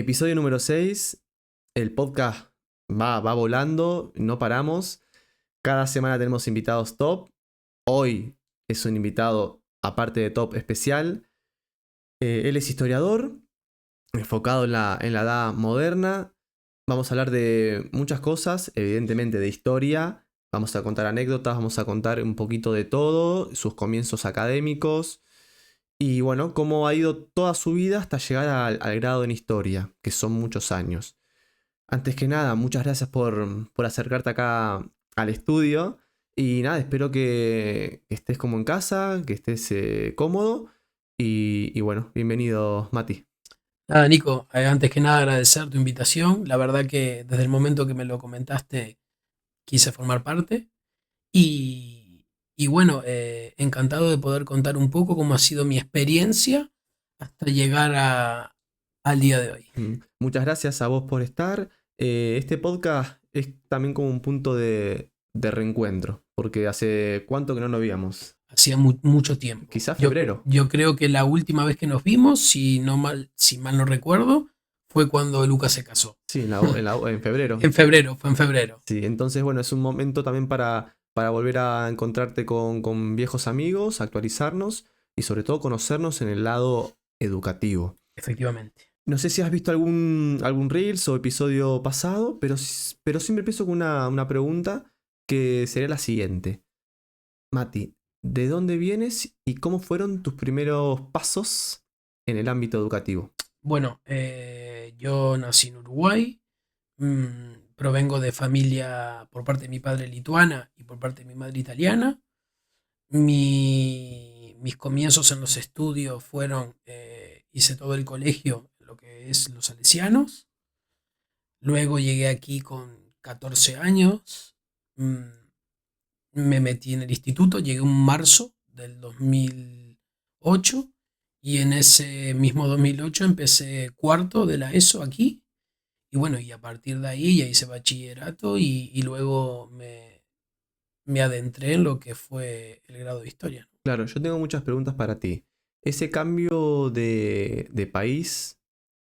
Episodio número 6. El podcast va volando, no paramos. Cada semana tenemos invitados top. Hoy es un invitado, aparte de top, especial. Él es historiador, enfocado en la edad moderna. Vamos a hablar de muchas cosas, evidentemente de historia. Vamos a contar anécdotas, vamos a contar un poquito de todo, sus comienzos académicos. Y bueno, cómo ha ido toda su vida hasta llegar al grado en historia, que son muchos años. Antes que nada, muchas gracias por acercarte acá al estudio. Y nada, espero que estés como en casa, que estés cómodo. Y bueno, bienvenido, Mati. Nada, Nico, antes que nada agradecer tu invitación. La verdad que desde el momento que me lo comentaste quise formar parte y bueno, encantado de poder contar un poco cómo ha sido mi experiencia hasta llegar al día de hoy. Muchas gracias a vos por estar. Este podcast es también como un punto de reencuentro, porque hace cuánto que no nos veíamos. Hacía mucho tiempo. Quizás Yo, febrero. yo creo que la última vez que nos vimos, si mal no recuerdo, fue cuando Lucas se casó. Sí, en febrero. En febrero, fue en febrero. Sí, entonces bueno, es un momento también para volver a encontrarte con viejos amigos, actualizarnos y sobre todo conocernos en el lado educativo. Efectivamente. No sé si has visto algún Reels o episodio pasado, pero siempre empiezo con una pregunta que sería la siguiente. Mati, ¿de dónde vienes y cómo fueron tus primeros pasos en el ámbito educativo? Bueno, yo nací en Uruguay. Provengo de familia por parte de mi padre lituana y por parte de mi madre italiana. Mis comienzos en los estudios fueron, hice todo el colegio, lo que es los salesianos. Luego llegué aquí con 14 años. mm, Me metí en el instituto, llegué en marzo del 2008 y en ese mismo 2008 empecé cuarto de la ESO aquí. Y bueno, y a partir de ahí ya hice bachillerato y luego me adentré en lo que fue el grado de historia. Claro, yo tengo muchas preguntas para ti. Ese cambio de país,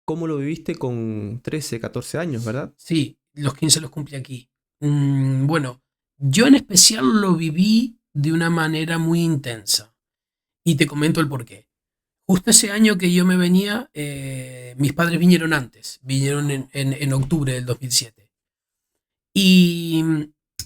¿cómo lo viviste con 13, 14 años, verdad? Sí, los 15 los cumplí aquí. Bueno, yo en especial lo viví de una manera muy intensa y te comento el porqué. Justo ese año que yo me venía, mis padres vinieron antes, vinieron en octubre del 2007. Y,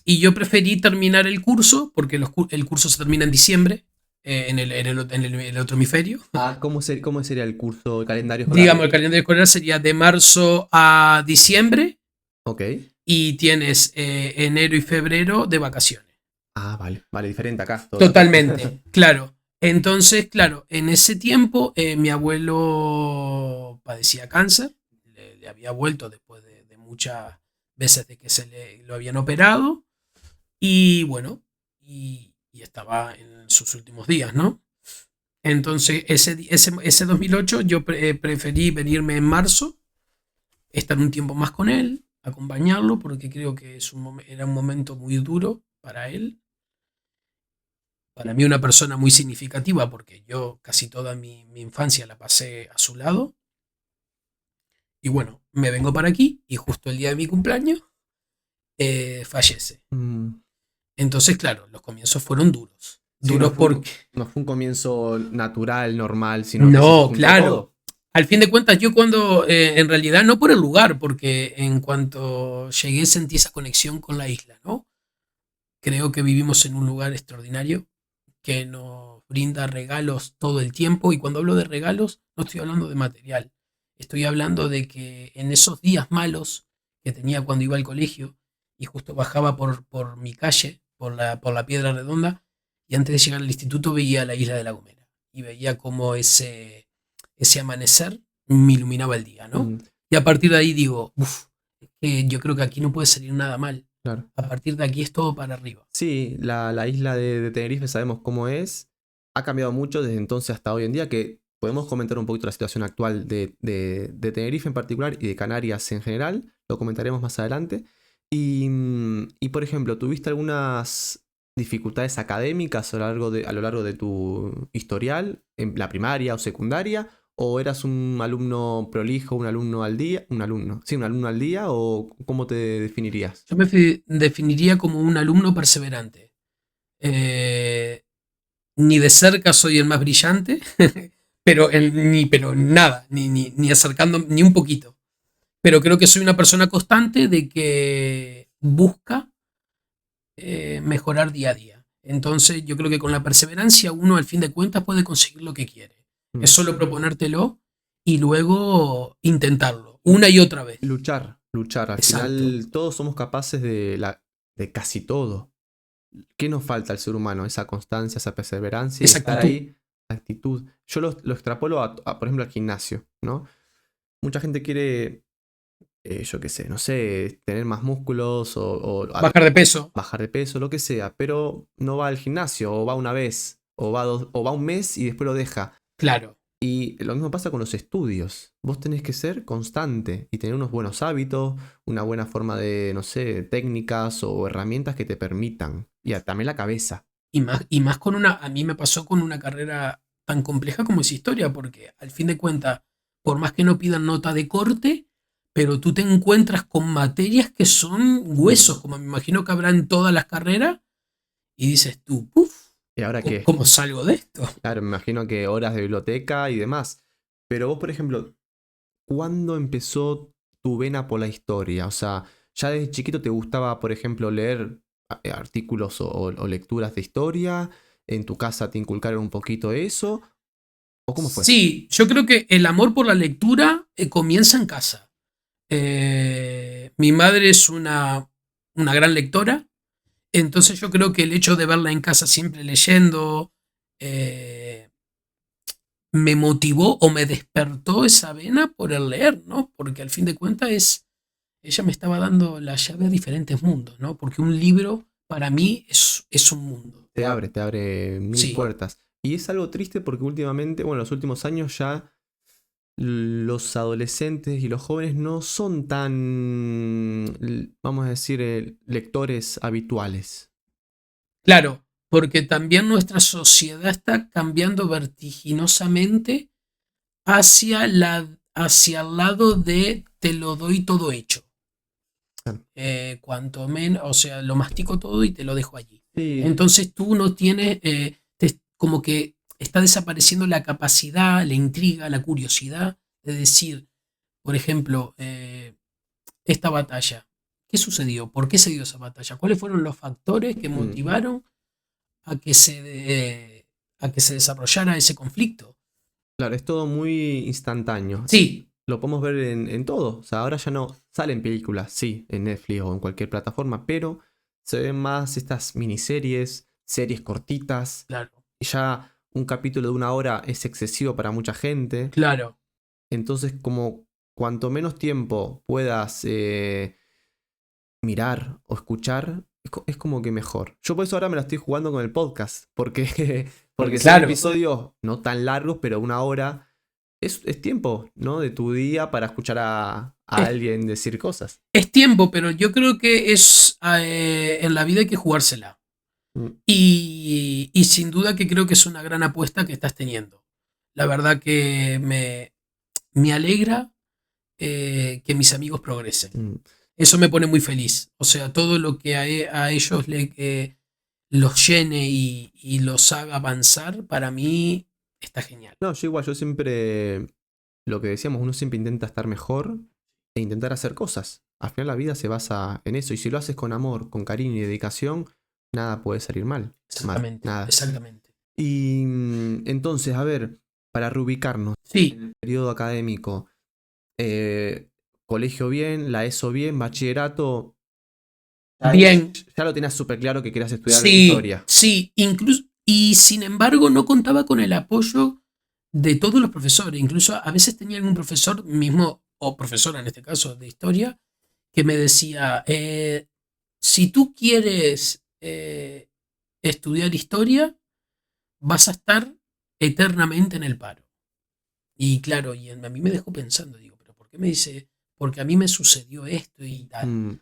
y yo preferí terminar el curso, porque el curso se termina en diciembre, en el otro hemisferio. Ah, ¿cómo sería el curso, el calendario escolar? Digamos, el calendario escolar sería de marzo a diciembre Ok. y tienes enero y febrero de vacaciones. Ah, vale, vale, diferente acá todo. Totalmente, claro. Entonces, claro, en ese tiempo mi abuelo padecía cáncer, le había vuelto después de muchas veces de que lo habían operado y bueno, y estaba en sus últimos días, ¿no? Entonces, ese 2008 yo preferí venirme en marzo, estar un tiempo más con él, acompañarlo, porque creo que era un momento muy duro para él. Para mí una persona muy significativa, porque yo casi toda mi infancia la pasé a su lado. Y bueno, me vengo para aquí y justo el día de mi cumpleaños fallece. Mm, Entonces, claro, los comienzos fueron duros. sí, no Duros fue porque... no fue un comienzo natural, normal, sino que se te No, juntó claro. todo. Al fin de cuentas, yo cuando, en realidad, no por el lugar, porque en cuanto llegué sentí esa conexión con la isla, ¿no? Creo que vivimos en un lugar extraordinario que nos brinda regalos todo el tiempo. Y cuando hablo de regalos, no estoy hablando de material. Estoy hablando de que en esos días malos que tenía cuando iba al colegio y justo bajaba por mi calle, por la Piedra Redonda, y antes de llegar al instituto veía la isla de La Gomera y veía cómo ese amanecer me iluminaba el día, ¿no? Mm, Y a partir de ahí digo, uff, yo creo que aquí no puede salir nada mal. claro. A partir de aquí es todo para arriba. Sí, la isla de Tenerife sabemos cómo es. Ha cambiado mucho desde entonces hasta hoy en día, que podemos comentar un poquito la situación actual de Tenerife en particular y de Canarias en general. Lo comentaremos más adelante. Y por ejemplo, ¿tuviste algunas dificultades académicas a lo largo de tu historial, en la primaria o secundaria? ¿O eras un alumno prolijo, un alumno al día? Un alumno al día, ¿o cómo te definirías? Yo me definiría como un alumno perseverante. Eh, Ni de cerca soy el más brillante, pero nada, ni acercando, ni un poquito. Pero creo que soy una persona constante de que busca mejorar día a día. Entonces yo creo que con la perseverancia uno al fin de cuentas puede conseguir lo que quiere. Es solo proponértelo y luego intentarlo una y otra vez. Luchar. Al Exacto. final todos somos capaces de casi todo. ¿Qué nos falta al ser humano? Esa constancia, esa perseverancia y Esa estar actitud. ahí, la actitud. Yo lo extrapolo por ejemplo, al gimnasio, ¿no? Mucha gente quiere, yo qué sé, no sé, tener más músculos Bajar de peso. bajar de peso, lo que sea, pero no va al gimnasio, o va una vez, o va un mes y después lo deja. Claro. Y lo mismo pasa con los estudios. Vos tenés que ser constante y tener unos buenos hábitos, una buena forma de, no sé, técnicas o herramientas que te permitan. Y también la cabeza. Y más con una, a mí me pasó con una carrera tan compleja como es historia, porque al fin de cuentas, por más que no pidan nota de corte, pero tú te encuentras con materias que son huesos, como me imagino que habrá en todas las carreras, y dices tú, uff, ¿Y ahora qué? ¿cómo salgo de esto? Claro, me imagino que horas de biblioteca y demás. Pero vos, por ejemplo, ¿cuándo empezó tu vena por la historia? O sea, ¿ya desde chiquito te gustaba, por ejemplo, leer artículos o lecturas de historia? ¿En tu casa te inculcaron un poquito eso? ¿O cómo fue? Sí, yo creo que el amor por la lectura comienza en casa. Mi madre es una gran lectora. Entonces yo creo que el hecho de verla en casa siempre leyendo eh, me motivó o me despertó esa vena por el leer, ¿no? Porque al fin de cuentas ella me estaba dando la llave a diferentes mundos, ¿no? Porque un libro para mí es un mundo. Te abre mil Sí, puertas. Y es algo triste porque últimamente, bueno, en los últimos años ya los adolescentes y los jóvenes no son tan, vamos a decir, lectores habituales. claro, porque también nuestra sociedad está cambiando vertiginosamente hacia el lado de te lo doy todo hecho. Cuanto menos, o sea, lo mastico todo y te lo dejo allí. Sí, Entonces tú no tienes, como que está desapareciendo la capacidad, la intriga, la curiosidad de decir, por ejemplo, esta batalla, ¿qué sucedió? ¿Por qué se dio esa batalla? ¿Cuáles fueron los factores que motivaron a que a que se desarrollara ese conflicto? claro, es todo muy instantáneo. Sí, Lo podemos ver en todo. O sea, ahora ya no salen películas, sí, en Netflix o en cualquier plataforma, pero se ven más estas miniseries, series cortitas. claro, Y ya un capítulo de una hora es excesivo para mucha gente. claro. Entonces, como cuanto menos tiempo puedas mirar o escuchar, es como que mejor. Yo por eso ahora me la estoy jugando con el podcast, porque, porque son Claro, episodios no tan largos, pero una hora es tiempo, ¿no? De tu día para escuchar a es, alguien decir cosas. es tiempo, pero yo creo que en la vida hay que jugársela. Mm, Y sin duda que creo que es una gran apuesta que estás teniendo. La verdad que me alegra que mis amigos progresen. mm. Eso me pone muy feliz. O sea, todo lo que a ellos los llene y los haga avanzar, para mí está genial. No, yo igual, yo siempre, lo que decíamos, uno siempre intenta estar mejor e intentar hacer cosas. Al final la vida se basa en eso. Y si lo haces con amor, con cariño y dedicación, nada puede salir mal. Mal, Exactamente, nada. exactamente. Y entonces, a ver, para reubicarnos en Sí, el periodo académico, eh, colegio bien, la ESO bien, bachillerato, bien. ya lo tenías súper claro que querías estudiar Sí, historia. sí, incluso, y sin embargo no contaba con el apoyo de todos los profesores. Incluso a veces tenía algún profesor mismo, o profesora en este caso de historia, que me decía, si tú quieres estudiar historia, vas a estar eternamente en el paro. Y claro, y a mí me dejó pensando, digo, pero ¿por qué me dice? Porque a mí me sucedió esto y tal. Mm,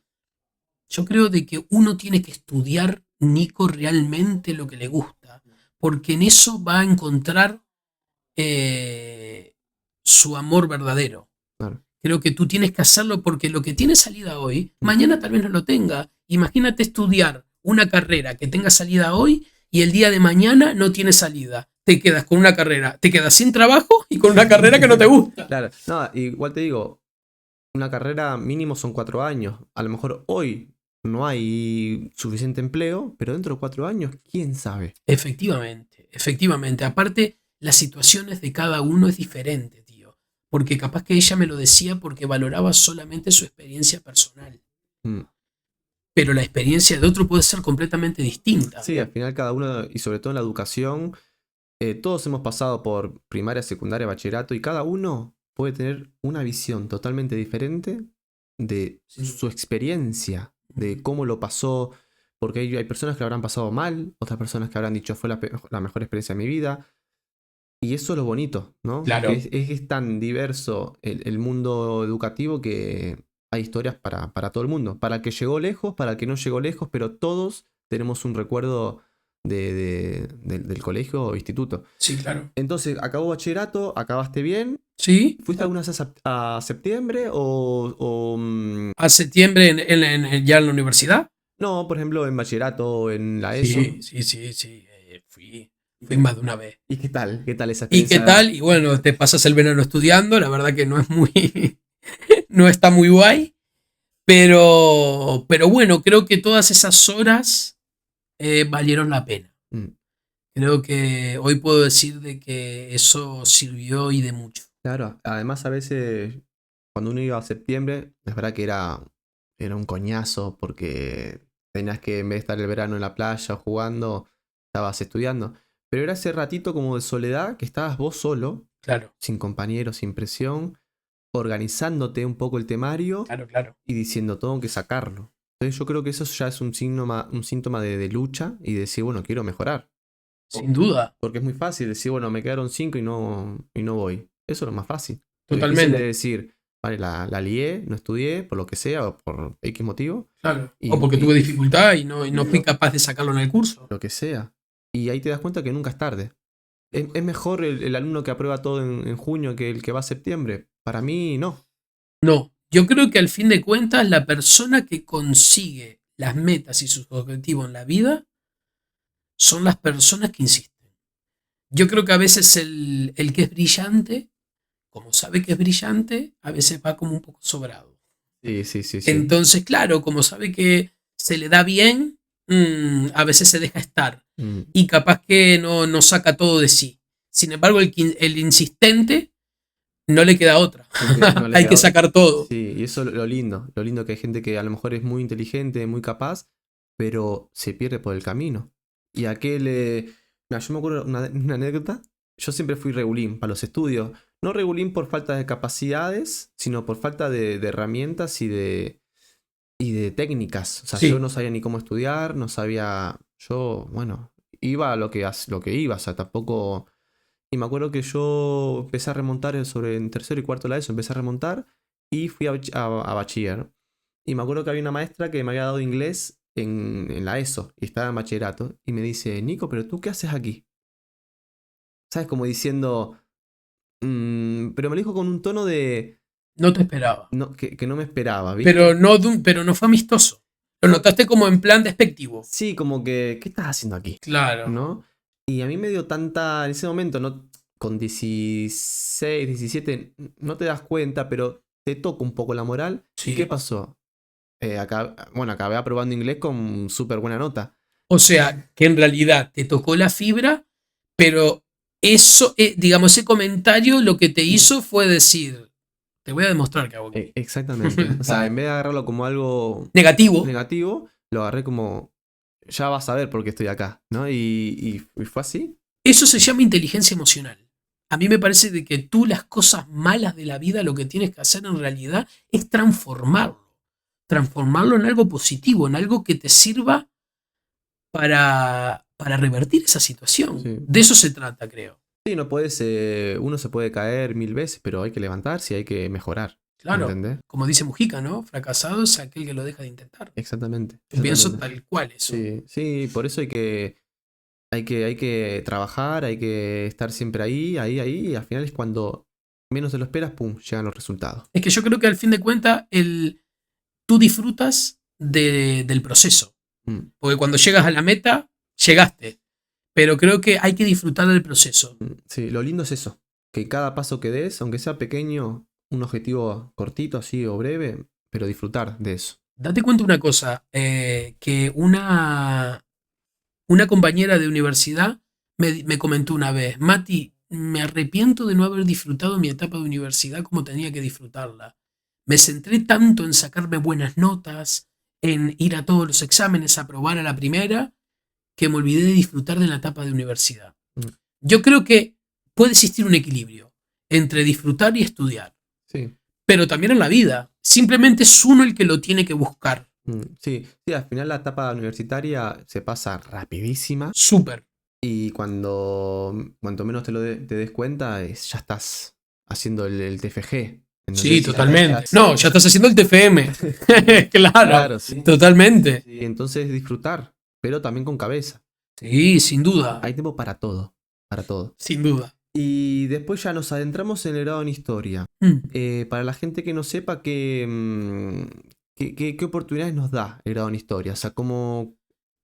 Yo creo de que uno tiene que estudiar, Nico, realmente lo que le gusta, porque en eso va a encontrar eh, su amor verdadero. Claro. Creo que tú tienes que hacerlo porque lo que tiene salida hoy, mañana tal vez no lo tenga. Imagínate estudiar una carrera que tenga salida hoy y el día de mañana no tiene salida. Te quedas con una carrera, te quedas sin trabajo y con una carrera que no te gusta. Claro. No, igual te digo, una carrera mínimo son 4 años. A lo mejor hoy no hay suficiente empleo, pero dentro de 4 años, ¿quién sabe? Efectivamente, efectivamente. Aparte, las situaciones de cada uno es diferente, tío. Porque capaz que ella me lo decía porque valoraba solamente su experiencia personal. Mm. Pero la experiencia de otro puede ser completamente distinta. Sí, al final cada uno, y sobre todo en la educación, todos hemos pasado por primaria, secundaria, bachillerato, y cada uno puede tener una visión totalmente diferente de Sí. su experiencia, de cómo lo pasó, porque hay personas que lo habrán pasado mal, otras personas que habrán dicho fue la mejor experiencia de mi vida, y eso es lo bonito, ¿no? Claro. Es tan diverso el mundo educativo que hay historias para todo el mundo, para el que llegó lejos, para el que no llegó lejos, pero todos tenemos un recuerdo del colegio o instituto. Sí, claro. Entonces, acabó bachillerato, acabaste bien. Sí. ¿Fuiste alguna vez a septiembre ¿A septiembre ya en la universidad? no, por ejemplo, en bachillerato, en la ESO? Sí. Fui más de una vez. ¿Y qué tal? ¿Qué tal esa ¿Y qué experiencia? tal? Y bueno, te pasas el verano estudiando, la verdad que no es muy, no está muy guay, pero bueno, creo que todas esas horas valieron la pena. Mm, Creo que hoy puedo decir de que eso sirvió y de mucho. claro, además a veces cuando uno iba a septiembre, es verdad que era un coñazo porque tenías que en vez de estar el verano en la playa o jugando, estabas estudiando. Pero era ese ratito como de soledad que estabas vos solo, Claro, sin compañeros, sin presión, organizándote un poco el temario claro. y diciendo tengo que sacarlo. Entonces yo creo que eso ya es un síntoma de lucha y decir, bueno, quiero mejorar. Sin duda, Porque es muy fácil decir, bueno, me quedaron 5 y no voy. Eso es lo más fácil. Lo difícil totalmente. es decir, vale, la lié, no estudié, por lo que sea, o por X motivo, Claro. y, O porque y tuve dificultad y no fui capaz de sacarlo en el curso. lo que sea. Y ahí te das cuenta que nunca es tarde. ¿Es mejor el alumno que aprueba todo en junio que el que va a septiembre? Para mí, no. No, yo creo que al fin de cuentas la persona que consigue las metas y sus objetivos en la vida son las personas que insisten. Yo creo que a veces el que es brillante, como sabe que es brillante, a veces va como un poco sobrado. Sí. Entonces, claro, como sabe que se le da bien, a veces se deja estar Mm. y capaz que no saca todo de sí. Sin embargo, el insistente no le queda otra. No le Hay queda que otra. sacar todo. Sí, y eso es lo lindo que hay gente que a lo mejor es muy inteligente, muy capaz, pero se pierde por el camino. Y mira, yo me acuerdo una anécdota. Yo siempre fui regulín para los estudios. No regulín por falta de capacidades, sino por falta de herramientas y de técnicas. O sea, Sí. yo no sabía ni cómo estudiar, no sabía. Yo, bueno, iba a lo que iba, o sea, tampoco. Y me acuerdo que yo empecé a remontar en tercero y cuarto de la ESO, empecé a remontar y fui a bachiller. Y me acuerdo que había una maestra que me había dado inglés en la ESO y estaba en bachillerato. Y me dice, Nico, pero ¿tú qué haces aquí? ¿Sabes? Como diciendo, pero me lo dijo con un tono de, No te esperaba. que no me esperaba, ¿viste? Pero no fue amistoso. Lo notaste como en plan despectivo. Sí, como que, ¿qué estás haciendo aquí? Claro. ¿No? Y a mí me dio tanta, en ese momento, no, con 16, 17, no te das cuenta, pero te toca un poco la moral. Sí. ¿Y qué pasó? Acabé aprobando inglés con súper buena nota. O sea, que en realidad te tocó la fibra, pero eso, digamos, ese comentario lo que te hizo fue decir, te voy a demostrar que hago aquí. Exactamente. O sea, en vez de agarrarlo como algo Negativo. negativo, lo agarré como, ya vas a ver por qué estoy acá, ¿no? Y fue así. Eso se llama inteligencia emocional. A mí me parece de que tú las cosas malas de la vida lo que tienes que hacer en realidad es transformarlo. Transformarlo en algo positivo, en algo que te sirva para revertir esa situación. Sí. De eso se trata, creo. Sí, no puedes, uno se puede caer 1000 veces, pero hay que levantarse y hay que mejorar. Claro, ¿Entendés? como dice Mujica, ¿no? Fracasado es aquel que lo deja de intentar. Exactamente. Yo pienso Exactamente. tal cual eso. Sí, por eso hay que trabajar, hay que estar siempre ahí, y al final es cuando menos te lo esperas, pum, llegan los resultados. Es que yo creo que al fin de cuentas tú disfrutas del proceso. Mm, Porque cuando llegas a la meta, llegaste. Pero creo que hay que disfrutar del proceso. Sí, lo lindo es eso, que cada paso que des, aunque sea pequeño, un objetivo cortito así o breve, pero disfrutar de eso. Date cuenta una cosa, que una compañera de universidad me comentó una vez, Mati, me arrepiento de no haber disfrutado mi etapa de universidad como tenía que disfrutarla. Me centré tanto en sacarme buenas notas, en ir a todos los exámenes, a probar a la primera, que me olvidé de disfrutar de la etapa de universidad. Mm, Yo creo que puede existir un equilibrio entre disfrutar y estudiar, Sí, pero también en la vida. Simplemente es uno el que lo tiene que buscar. sí, sí, al final la etapa universitaria se pasa rapidísima Súper. y cuanto menos te des cuenta, ya estás haciendo el TFG. Sí, ¿Entendés? totalmente. No, ya estás haciendo el TFM. Claro, Claro, sí. totalmente. Sí, entonces disfrutar, pero también con cabeza. Sí, sin duda. Hay tiempo para todo, para todo. Sin duda. Y después ya nos adentramos en el grado en historia. Para la gente que no sepa qué oportunidades nos da el grado en historia. O sea, como...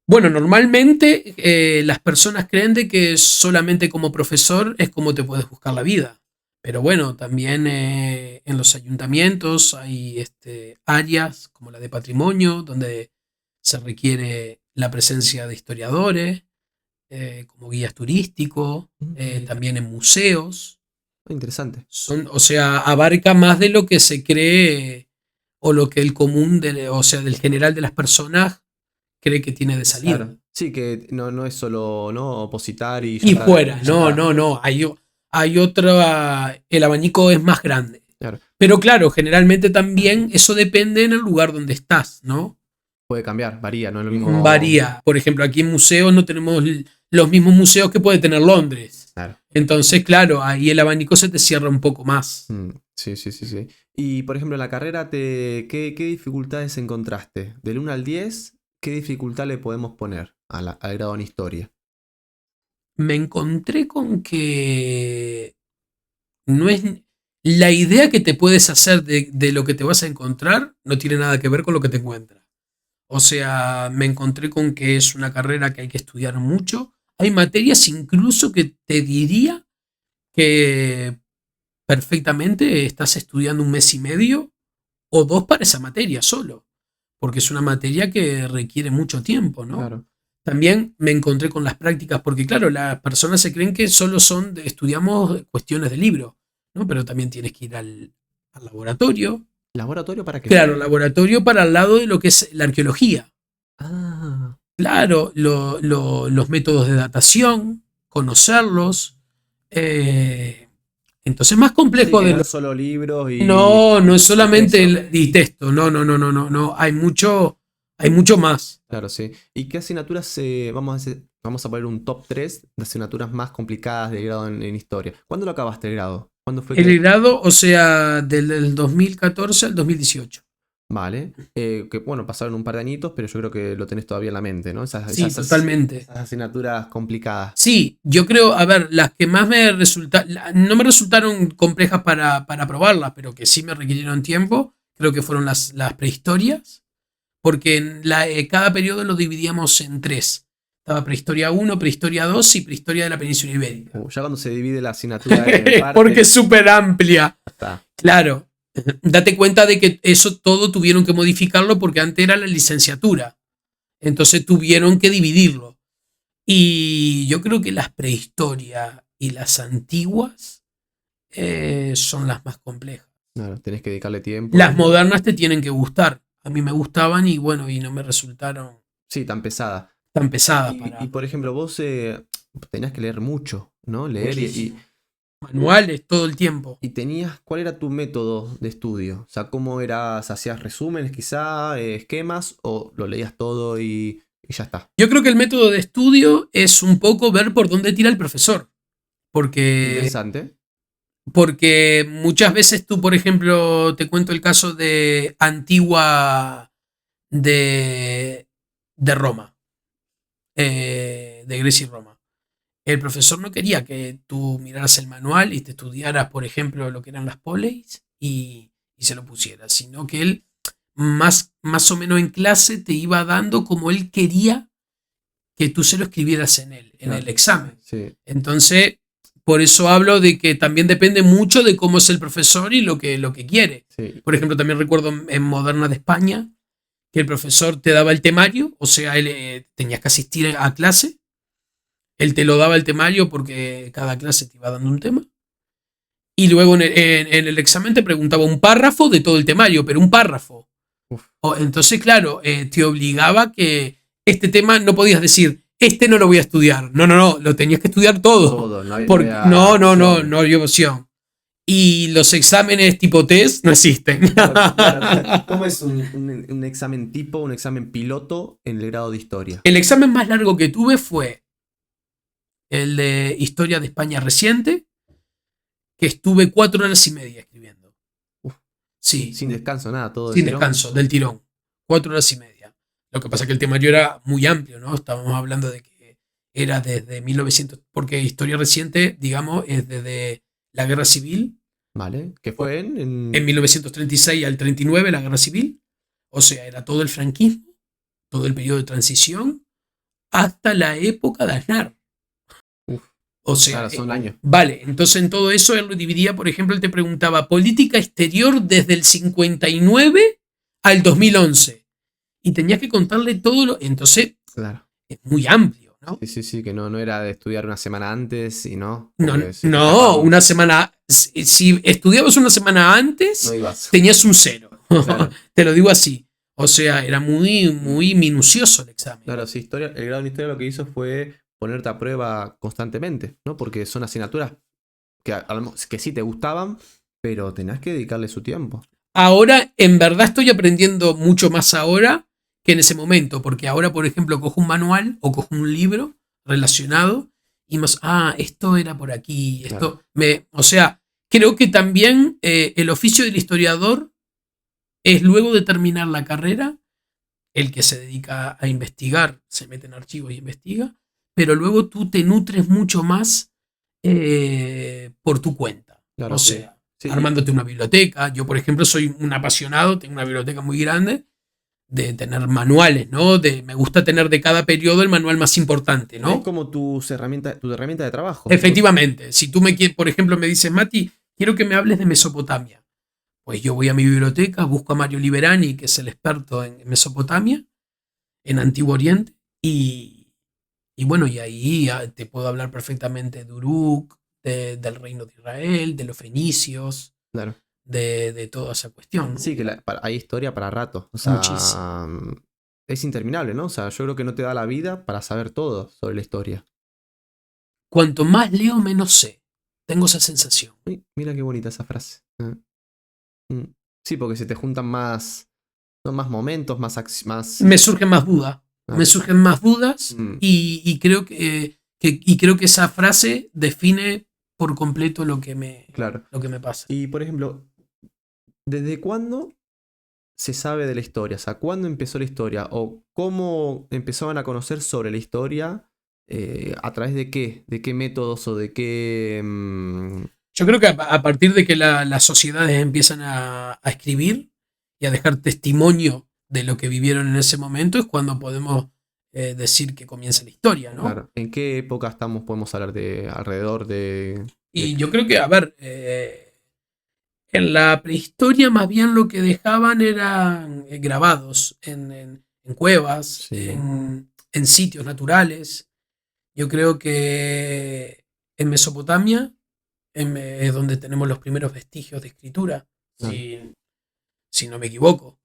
Bueno, normalmente las personas creen de que solamente como profesor es como te puedes buscar la vida. Pero bueno, también en los ayuntamientos hay áreas como la de patrimonio, donde se requiere la presencia de historiadores, como guías turísticos, también en museos. Interesante. O sea, abarca más de lo que se cree o lo que el común, o sea, del general de las personas cree que tiene de salida. Claro. Sí, que no es solo ¿no? opositar y ya Y está, fuera, ya no, está. no, no. Hay otra. El abanico es más grande. Claro. Pero claro, generalmente también eso depende en el lugar donde estás, ¿no? Puede cambiar, varía, no es lo mismo. Varía. Por ejemplo, aquí en museos no tenemos los mismos museos que puede tener Londres. Claro. Entonces, claro, ahí el abanico se te cierra un poco más. Sí, sí, sí, sí. Y por ejemplo, en la carrera, ¿qué dificultades encontraste? Del 1 al 10, ¿qué dificultad le podemos poner al grado en historia? Me encontré con que no es la idea que te puedes hacer de lo que te vas a encontrar no tiene nada que ver con lo que te encuentras. O sea, me encontré con que es una carrera que hay que estudiar mucho. Hay materias incluso que te diría que perfectamente estás estudiando un mes y medio o dos para esa materia solo, porque es una materia que requiere mucho tiempo, ¿no? Claro. También me encontré con las prácticas, porque claro, las personas se creen que solo estudiamos cuestiones de libro, ¿no? Pero también tienes que ir al laboratorio. ¿Laboratorio para qué? Claro, laboratorio para el lado de lo que es la arqueología. Ah, Claro, los métodos de datación, conocerlos. Entonces es más complejo sí, de no lo... es solo libros y... No, no es solamente eso. y texto. No, no, no, no, no, no. Hay mucho más. Claro, sí. ¿Y qué asignaturas vamos a poner un top 3 de asignaturas más complicadas de grado en historia? ¿Cuándo lo acabaste el grado? ¿Cuándo fue El que...? grado, o sea, del 2014 al 2018. Vale. Que bueno, pasaron un par de añitos, pero yo creo que lo tenés todavía en la mente, ¿no? Sí, totalmente. Esas asignaturas complicadas. Sí, yo creo, a ver, las que más no me resultaron complejas para probarlas, pero que sí me requirieron tiempo, creo que fueron las prehistorias, porque cada periodo lo dividíamos en tres. Estaba prehistoria 1, prehistoria 2 y prehistoria de la península ibérica. Ya cuando se divide la asignatura en partes, Porque es súper amplia. está. Claro, date cuenta de que eso todo tuvieron que modificarlo porque antes era la licenciatura. Entonces tuvieron que dividirlo. Y yo creo que las prehistorias y las antiguas son las más complejas. Claro, tenés que dedicarle tiempo. Las modernas te tienen que gustar. A mí me gustaban y bueno, y no me resultaron Sí, tan pesada. tan pesadas. Y por ejemplo, vos tenías que leer mucho, ¿no? Leer Muchísimo. Manuales todo el tiempo. y tenías, ¿cuál era tu método de estudio? O sea, ¿cómo eras? ¿Hacías resúmenes quizá, esquemas o lo leías todo y ya está? Yo creo que el método de estudio es un poco ver por dónde tira el profesor. Interesante. Porque muchas veces tú, por ejemplo, te cuento el caso de Antigua de Roma, de Grecia y Roma. el profesor no quería que tú miraras el manual y te estudiaras, por ejemplo, lo que eran las poleis y se lo pusieras, sino que él más o menos en clase te iba dando como él quería que tú se lo escribieras en el examen. Sí. Entonces, por eso hablo de que también depende mucho de cómo es el profesor y lo que quiere. Sí. Por ejemplo, también recuerdo en Moderna de España que el profesor te daba el temario, o sea, él tenías que asistir a clase, él te lo daba el temario porque cada clase te iba dando un tema. Y luego en el examen te preguntaba un párrafo de todo el temario, pero un párrafo. Entonces, claro, te obligaba que este tema no podías decir, este no lo voy a estudiar. No, lo tenías que estudiar todo. Todo, no, Porque, no había opción. Y los exámenes tipo test no existen. Claro. ¿Cómo es un examen tipo, un examen piloto en el grado de historia? El examen más largo que tuve fue el de Historia de España reciente, que estuve 4 horas y media escribiendo. Uf. Sí. Sin descanso, nada, todo Sin descanso, del tirón. 4 horas y media. Lo que pasa es que el temario era muy amplio, ¿no? Estábamos hablando de que era desde 1900, porque historia reciente, digamos, es desde la Guerra Civil. Vale, que fue en 1936 al 39, la Guerra Civil. O sea, era todo el franquismo, todo el periodo de transición, hasta la época de Aznar. Uf, o sea, claro, son años. Vale, entonces en todo eso él lo dividía, por ejemplo, él te preguntaba política exterior desde el 59 al 2011. Y tenías que contarle todo lo... Entonces, claro. Es muy amplio, ¿no? Sí, que no era de estudiar una semana antes y no. No, una semana... Si estudiabas una semana antes, no ibas. Tenías un 0. Claro. Te lo digo así. O sea, era muy minucioso el examen. Claro, sí, el grado de historia lo que hizo fue ponerte a prueba constantemente, ¿no? Porque son asignaturas que sí te gustaban, pero tenías que dedicarle su tiempo. Ahora, en verdad, estoy aprendiendo mucho más ahora que en ese momento, porque ahora, por ejemplo, cojo un manual o cojo un libro relacionado y más, esto era por aquí, esto claro. o sea, creo que también el oficio del historiador es luego de terminar la carrera, el que se dedica a investigar, se mete en archivos y investiga, pero luego tú te nutres mucho más por tu cuenta. Claro, o sea, armándote una biblioteca. Yo, por ejemplo, soy un apasionado, tengo una biblioteca muy grande de tener manuales, ¿no? Me gusta tener de cada periodo el manual más importante, ¿no? Es como tu herramienta de trabajo. Efectivamente. Si tú por ejemplo, me dices, Mati, quiero que me hables de Mesopotamia. Pues yo voy a mi biblioteca, busco a Mario Liberani, que es el experto en Mesopotamia, en Antiguo Oriente, y bueno, y ahí te puedo hablar perfectamente de Uruk, del reino de Israel, de los fenicios, claro. de toda esa cuestión, ¿no? Sí, que hay historia para rato. O sea, muchísimo. Es interminable, ¿no? O sea, yo creo que no te da la vida para saber todo sobre la historia. Cuanto más leo, menos sé. Tengo esa sensación. Uy, mira qué bonita esa frase. Sí, porque se te juntan más momentos, más... Me surgen más dudas. Me surgen más dudas y creo que esa frase define por completo lo que me pasa. Y por ejemplo, ¿desde cuándo se sabe de la historia? O sea, ¿cuándo empezó la historia? ¿O cómo empezaban a conocer sobre la historia? ¿A través de qué? ¿De qué métodos o de qué...? Yo creo que a partir de que las sociedades empiezan a escribir y a dejar testimonio de lo que vivieron en ese momento es cuando podemos decir que comienza la historia, ¿no? Claro. ¿En qué época podemos hablar de alrededor de...? Y yo creo que, a ver, en la prehistoria más bien lo que dejaban eran grabados en cuevas, sí. en sitios naturales. Yo creo que en Mesopotamia es donde tenemos los primeros vestigios de escritura, si no me equivoco.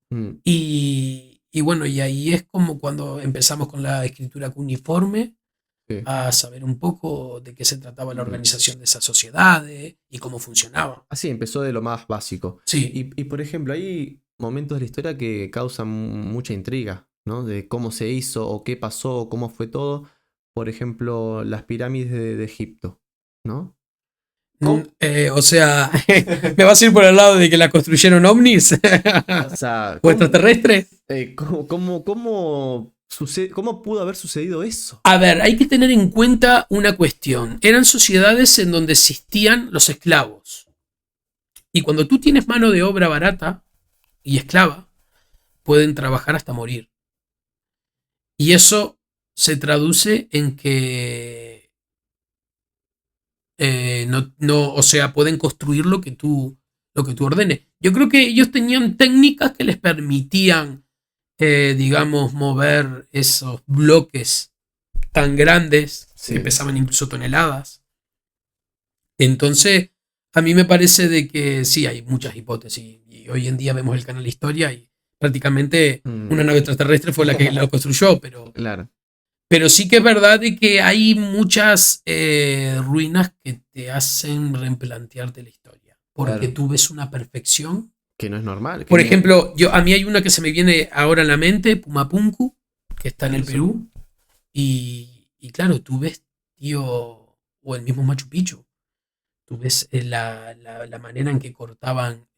Y bueno, y ahí es como cuando empezamos con la escritura cuneiforme, a saber un poco de qué se trataba la organización de esas sociedades y cómo funcionaba. Así empezó de lo más básico. Sí. Y por ejemplo, hay momentos de la historia que causan mucha intriga, ¿no? De cómo se hizo o qué pasó o cómo fue todo. Por ejemplo, las pirámides de Egipto, ¿no? O sea, ¿me vas a ir por el lado de que la construyeron ovnis? O sea, ¿O extraterrestres? ¿Cómo ¿Cómo pudo haber sucedido eso? A ver, hay que tener en cuenta una cuestión. Eran sociedades en donde existían los esclavos. Y cuando tú tienes mano de obra barata y esclava, pueden trabajar hasta morir. Y eso se traduce en que o sea, pueden construir lo que tú ordenes. Yo creo que ellos tenían técnicas que les permitían, digamos, mover esos bloques tan grandes que pesaban incluso toneladas. Entonces, a mí me parece de que sí, hay muchas hipótesis. Y hoy en día vemos el canal Historia y prácticamente una nave extraterrestre fue la que lo construyó, pero... Claro. Pero sí que es verdad de que hay muchas ruinas que te hacen replantearte la historia. Porque tú ves una perfección. Que no es normal. Por ejemplo, a mí hay una que se me viene ahora en la mente, Pumapunku, que está en el Perú. Y claro, tú ves, tío, o el mismo Machu Picchu. Tú ves la manera en que cortaban,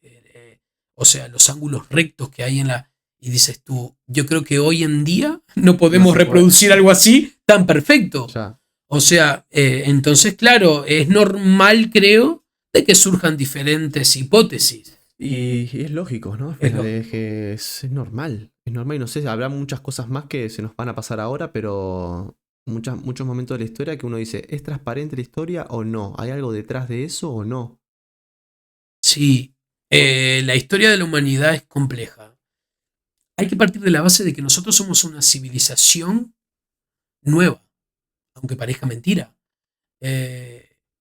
o sea, los ángulos rectos que hay en la... Y dices tú, yo creo que hoy en día no podemos reproducir algo así tan perfecto. Ya. O sea, entonces, claro, es normal, creo, de que surjan diferentes hipótesis. Y es lógico, ¿no? Es normal. Es normal y no sé, habrá muchas cosas más que se nos van a pasar ahora, pero muchos momentos de la historia que uno dice, ¿es transparente la historia o no? ¿Hay algo detrás de eso o no? Sí, la historia de la humanidad es compleja. Hay que partir de la base de que nosotros somos una civilización nueva, aunque parezca mentira.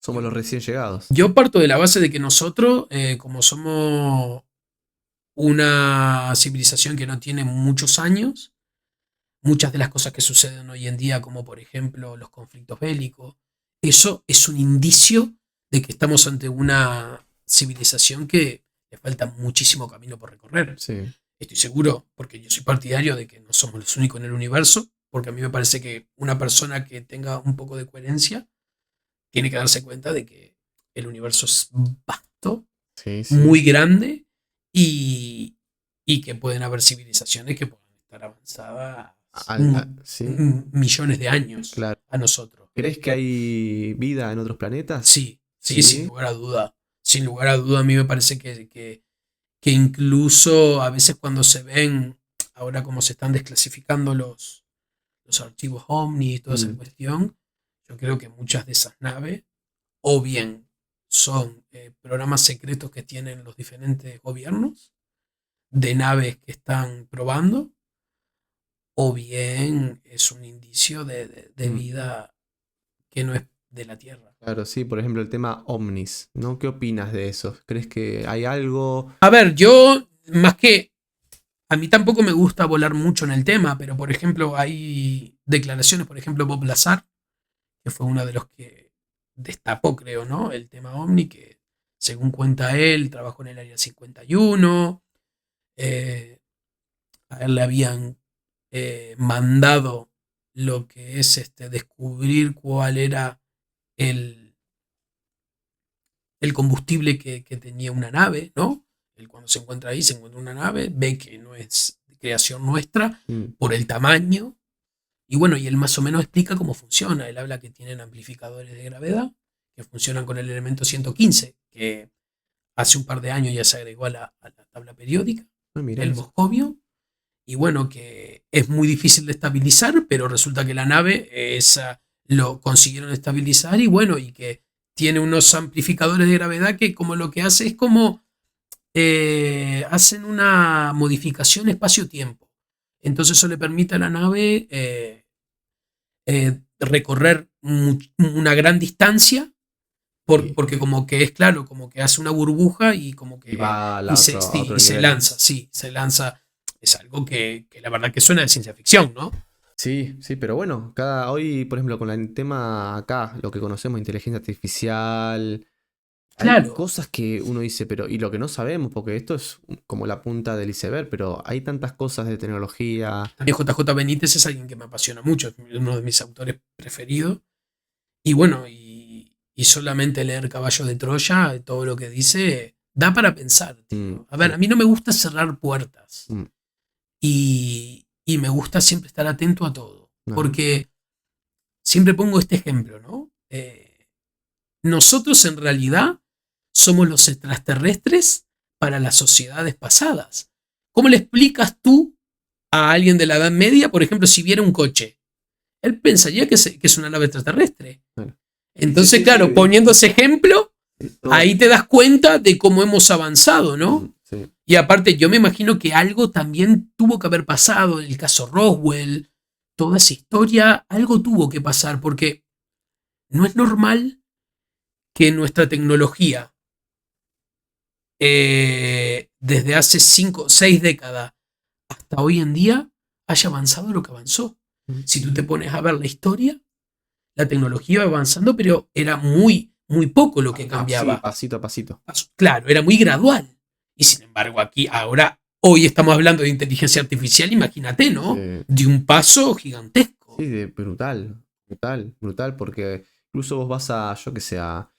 Somos los recién llegados. Yo parto de la base de que nosotros, como somos una civilización que no tiene muchos años, muchas de las cosas que suceden hoy en día, como por ejemplo los conflictos bélicos, eso es un indicio de que estamos ante una civilización que le falta muchísimo camino por recorrer. Sí. Estoy seguro, porque yo soy partidario de que no somos los únicos en el universo, porque a mí me parece que una persona que tenga un poco de coherencia tiene que darse cuenta de que el universo es vasto, muy grande, y que pueden haber civilizaciones que puedan estar avanzadas millones de años a nosotros. ¿Crees que hay vida en otros planetas? Sí, sin lugar a duda. Sin lugar a duda, a mí me parece que incluso a veces cuando se ven, ahora como se están desclasificando los archivos OVNI y toda esa cuestión, yo creo que muchas de esas naves o bien son programas secretos que tienen los diferentes gobiernos de naves que están probando, o bien es un indicio de vida que no es de la Tierra. Claro, sí, por ejemplo, el tema ovnis, ¿no? ¿Qué opinas de eso? ¿Crees que hay algo? A ver, yo, más que... A mí tampoco me gusta volar mucho en el tema, pero por ejemplo hay declaraciones, por ejemplo Bob Lazar, que fue uno de los que destapó, creo, ¿no? El tema OVNI, que según cuenta él, trabajó en el Área 51, a él le habían mandado lo que es descubrir cuál era el combustible que tenía una nave, ¿no? Él cuando se encuentra ahí, se encuentra una nave, ve que no es creación nuestra por el tamaño. Y bueno, y él más o menos explica cómo funciona. Él habla que tienen amplificadores de gravedad que funcionan con el elemento 115, que hace un par de años ya se agregó a la tabla periódica, el boscovio. Y bueno, que es muy difícil de estabilizar, pero resulta que la nave lo consiguieron estabilizar y bueno, y que tiene unos amplificadores de gravedad que como lo que hace es como hacen una modificación espacio-tiempo. Entonces eso le permite a la nave recorrer una gran distancia porque como que es claro, como que hace una burbuja y como que se lanza, se lanza. Es algo que la verdad que suena de ciencia ficción, ¿no? Sí, pero bueno, hoy, por ejemplo, con el tema acá, lo que conocemos, inteligencia artificial, hay cosas que uno dice, pero y lo que no sabemos, porque esto es como la punta del iceberg, pero hay tantas cosas de tecnología. JJ Benítez es alguien que me apasiona mucho, es uno de mis autores preferidos. Y bueno, y solamente leer Caballo de Troya, todo lo que dice, da para pensar, tío. A ver, a mí no me gusta cerrar puertas. Y y me gusta siempre estar atento a todo. Ajá. Porque siempre pongo este ejemplo, ¿no? Nosotros en realidad somos los extraterrestres para las sociedades pasadas. ¿Cómo le explicas tú a alguien de la Edad Media, por ejemplo, si viera un coche? Él pensaría que es una nave extraterrestre. Bueno. Entonces, Sí, claro, sí. poniendo ese ejemplo, Todo. ahí te das cuenta de cómo hemos avanzado, ¿no? Sí. Y aparte, yo me imagino que algo también tuvo que haber pasado, el caso Roswell, toda esa historia, algo tuvo que pasar, porque no es normal que nuestra tecnología, desde hace 5 o 6 décadas hasta hoy en día, haya avanzado lo que avanzó. Si tú te pones a ver la historia, la tecnología va avanzando, pero era muy, muy poco lo que cambiaba. Sí, pasito a pasito. Claro, era muy gradual. Y sin embargo, aquí, ahora, hoy estamos hablando de inteligencia artificial, imagínate, ¿no? Sí. De un paso gigantesco. Sí, brutal, brutal, porque incluso vos vas a, yo que sé, a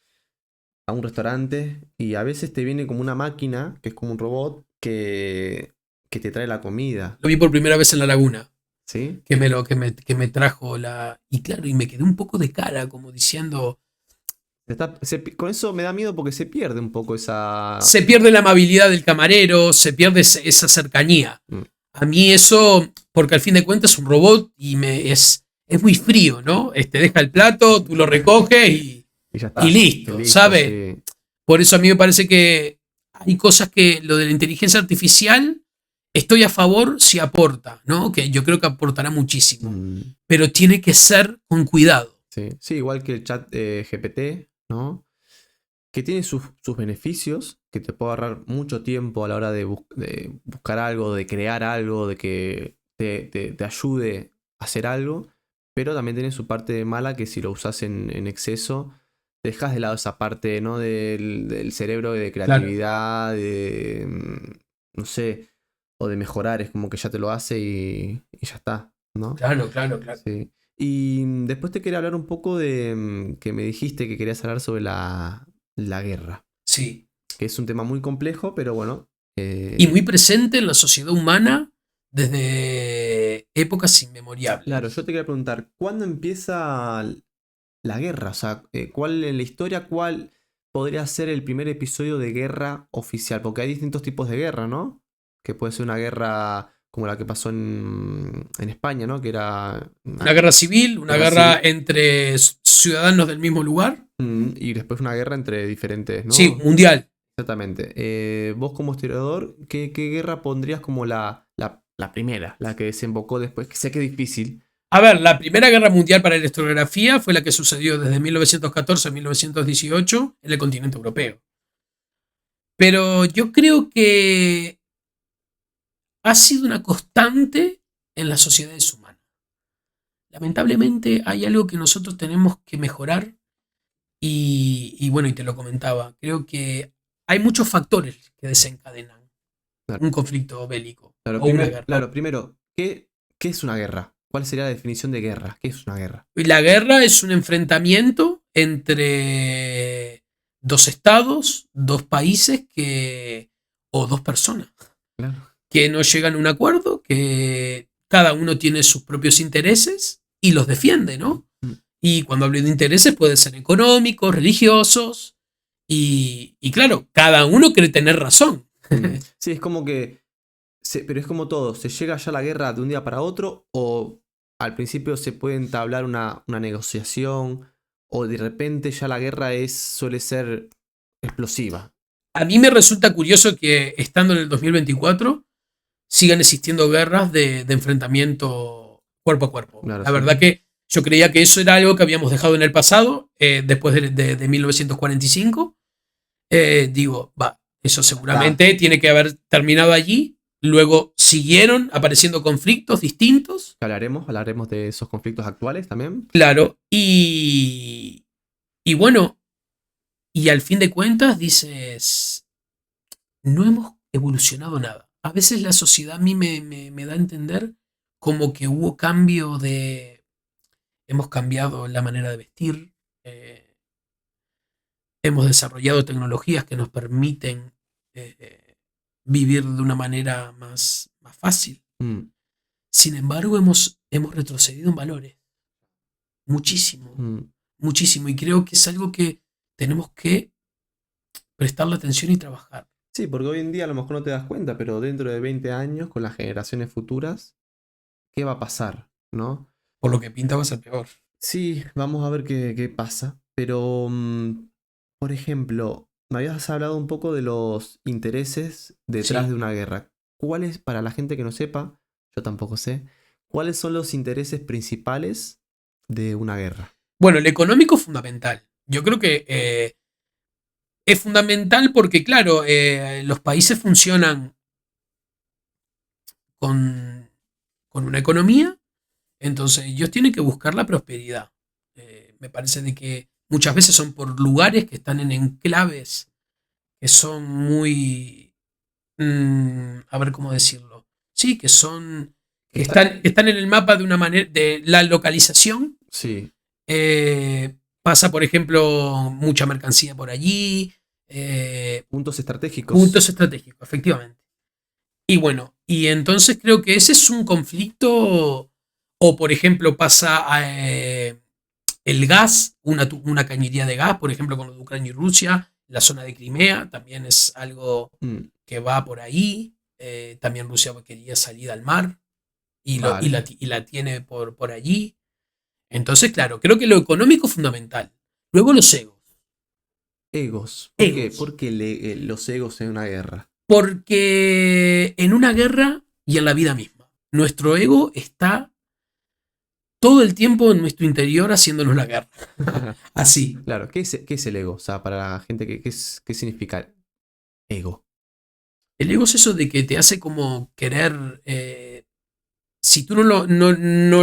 un restaurante y a veces te viene como una máquina, que es como un robot, que te trae la comida, Lo vi por primera vez en la laguna, ¿sí? que me trajo la... Y claro, y me quedé un poco de cara, como diciendo... Con eso me da miedo porque se pierde un poco esa... Se pierde la amabilidad del camarero, se pierde esa cercanía. Mm. A mí eso, porque al fin de cuentas es un robot y es muy frío, ¿no? Deja el plato, tú lo recoges Y ya está. y listo, ¿sabes? Sí. Por eso a mí me parece que hay cosas que lo de la inteligencia artificial estoy a favor si aporta, ¿no? Que yo creo que aportará muchísimo. Pero tiene que ser con cuidado. Sí, sí, igual que el chat GPT, ¿no? Que tiene sus beneficios, que te puede ahorrar mucho tiempo a la hora de buscar algo, de crear algo, de que te ayude a hacer algo, pero también tiene su parte mala que si lo usas en exceso, dejas de lado esa parte, ¿no? Del cerebro, de creatividad, no sé, o de mejorar, es como que ya te lo hace y ya está, ¿no? Claro. Sí. Y después te quería hablar un poco de que me dijiste que querías hablar sobre la guerra. Sí. Que es un tema muy complejo, pero bueno. Y muy presente en la sociedad humana desde épocas inmemoriales. Claro, yo te quería preguntar, ¿cuándo empieza la guerra? O sea, ¿cuál en la historia, cuál podría ser el primer episodio de guerra oficial? Porque hay distintos tipos de guerra, ¿no? Que puede ser una guerra como la que pasó en España, ¿no? Que era... Una guerra civil, una guerra entre ciudadanos del mismo lugar. Y después una guerra entre diferentes, ¿no? Sí, mundial. Exactamente. Vos como historiador, ¿qué guerra pondrías como la primera? La que desembocó después, que sé que es difícil. A ver, la primera guerra mundial para la historiografía fue la que sucedió desde 1914 a 1918 en el continente europeo. Pero yo creo que ha sido una constante en las sociedades humanas. Lamentablemente hay algo que nosotros tenemos que mejorar y bueno, y te lo comentaba, creo que hay muchos factores que desencadenan un conflicto bélico o una guerra. Claro, primero, ¿qué es una guerra? ¿Cuál sería la definición de guerra? ¿Qué es una guerra? Y la guerra es un enfrentamiento entre dos estados, dos países o dos personas que no llegan a un acuerdo, que cada uno tiene sus propios intereses y los defiende, ¿no? Y cuando hablo de intereses pueden ser económicos, religiosos y claro, cada uno quiere tener razón. Sí, es como que... pero es como todo, ¿se llega ya a la guerra de un día para otro o al principio se puede entablar una negociación o de repente ya la guerra suele ser explosiva? A mí me resulta curioso que estando en el 2024 sigan existiendo guerras de enfrentamiento cuerpo a cuerpo. Claro, la verdad que yo creía que eso era algo que habíamos dejado en el pasado, después de 1945. Digo, eso seguramente tiene que haber terminado allí. Luego siguieron apareciendo conflictos distintos. Hablaremos de esos conflictos actuales también. Claro, y bueno, y al fin de cuentas dices, no hemos evolucionado nada. A veces la sociedad a mí me da a entender como que hubo cambio de... Hemos cambiado la manera de vestir, hemos desarrollado tecnologías que nos permiten vivir de una manera más fácil. Sin embargo, hemos retrocedido en valores. Muchísimo, muchísimo. Y creo que es algo que tenemos que prestarle atención y trabajar. Sí, porque hoy en día a lo mejor no te das cuenta, pero dentro de 20 años, con las generaciones futuras, ¿qué va a pasar? ¿No? Por lo que pinta va a ser peor. Sí, vamos a ver qué pasa. Pero, por ejemplo, me habías hablado un poco de los intereses detrás Sí. de una guerra. ¿Cuáles, para la gente que no sepa, yo tampoco sé, cuáles son los intereses principales de una guerra? Bueno, el económico es fundamental. Yo creo que es fundamental porque, claro, los países funcionan con una economía, entonces ellos tienen que buscar la prosperidad. Me parece de que muchas veces son por lugares que están en enclaves que son muy, a ver cómo decirlo, sí, que son, están en el mapa de una manera, de la localización. Sí. Pasa, por ejemplo, mucha mercancía por allí. Puntos estratégicos. Puntos estratégicos, efectivamente. Y bueno, y entonces creo que ese es un conflicto, o por ejemplo pasa el gas, una cañería de gas, por ejemplo con lo de Ucrania y Rusia, la zona de Crimea, también es algo que va por ahí. También Rusia quería salir al mar Vale. y la tiene por allí. Entonces, claro, creo que lo económico es fundamental. Luego los egos. Egos. ¿Por qué? Egos. ¿Por qué los egos en una guerra? Porque en una guerra y en la vida misma, nuestro ego está todo el tiempo en nuestro interior haciéndonos la guerra. Así. Claro, ¿qué es el ego? O sea, para la gente, ¿qué significa ego? El ego es eso de que te hace como querer. Si tú no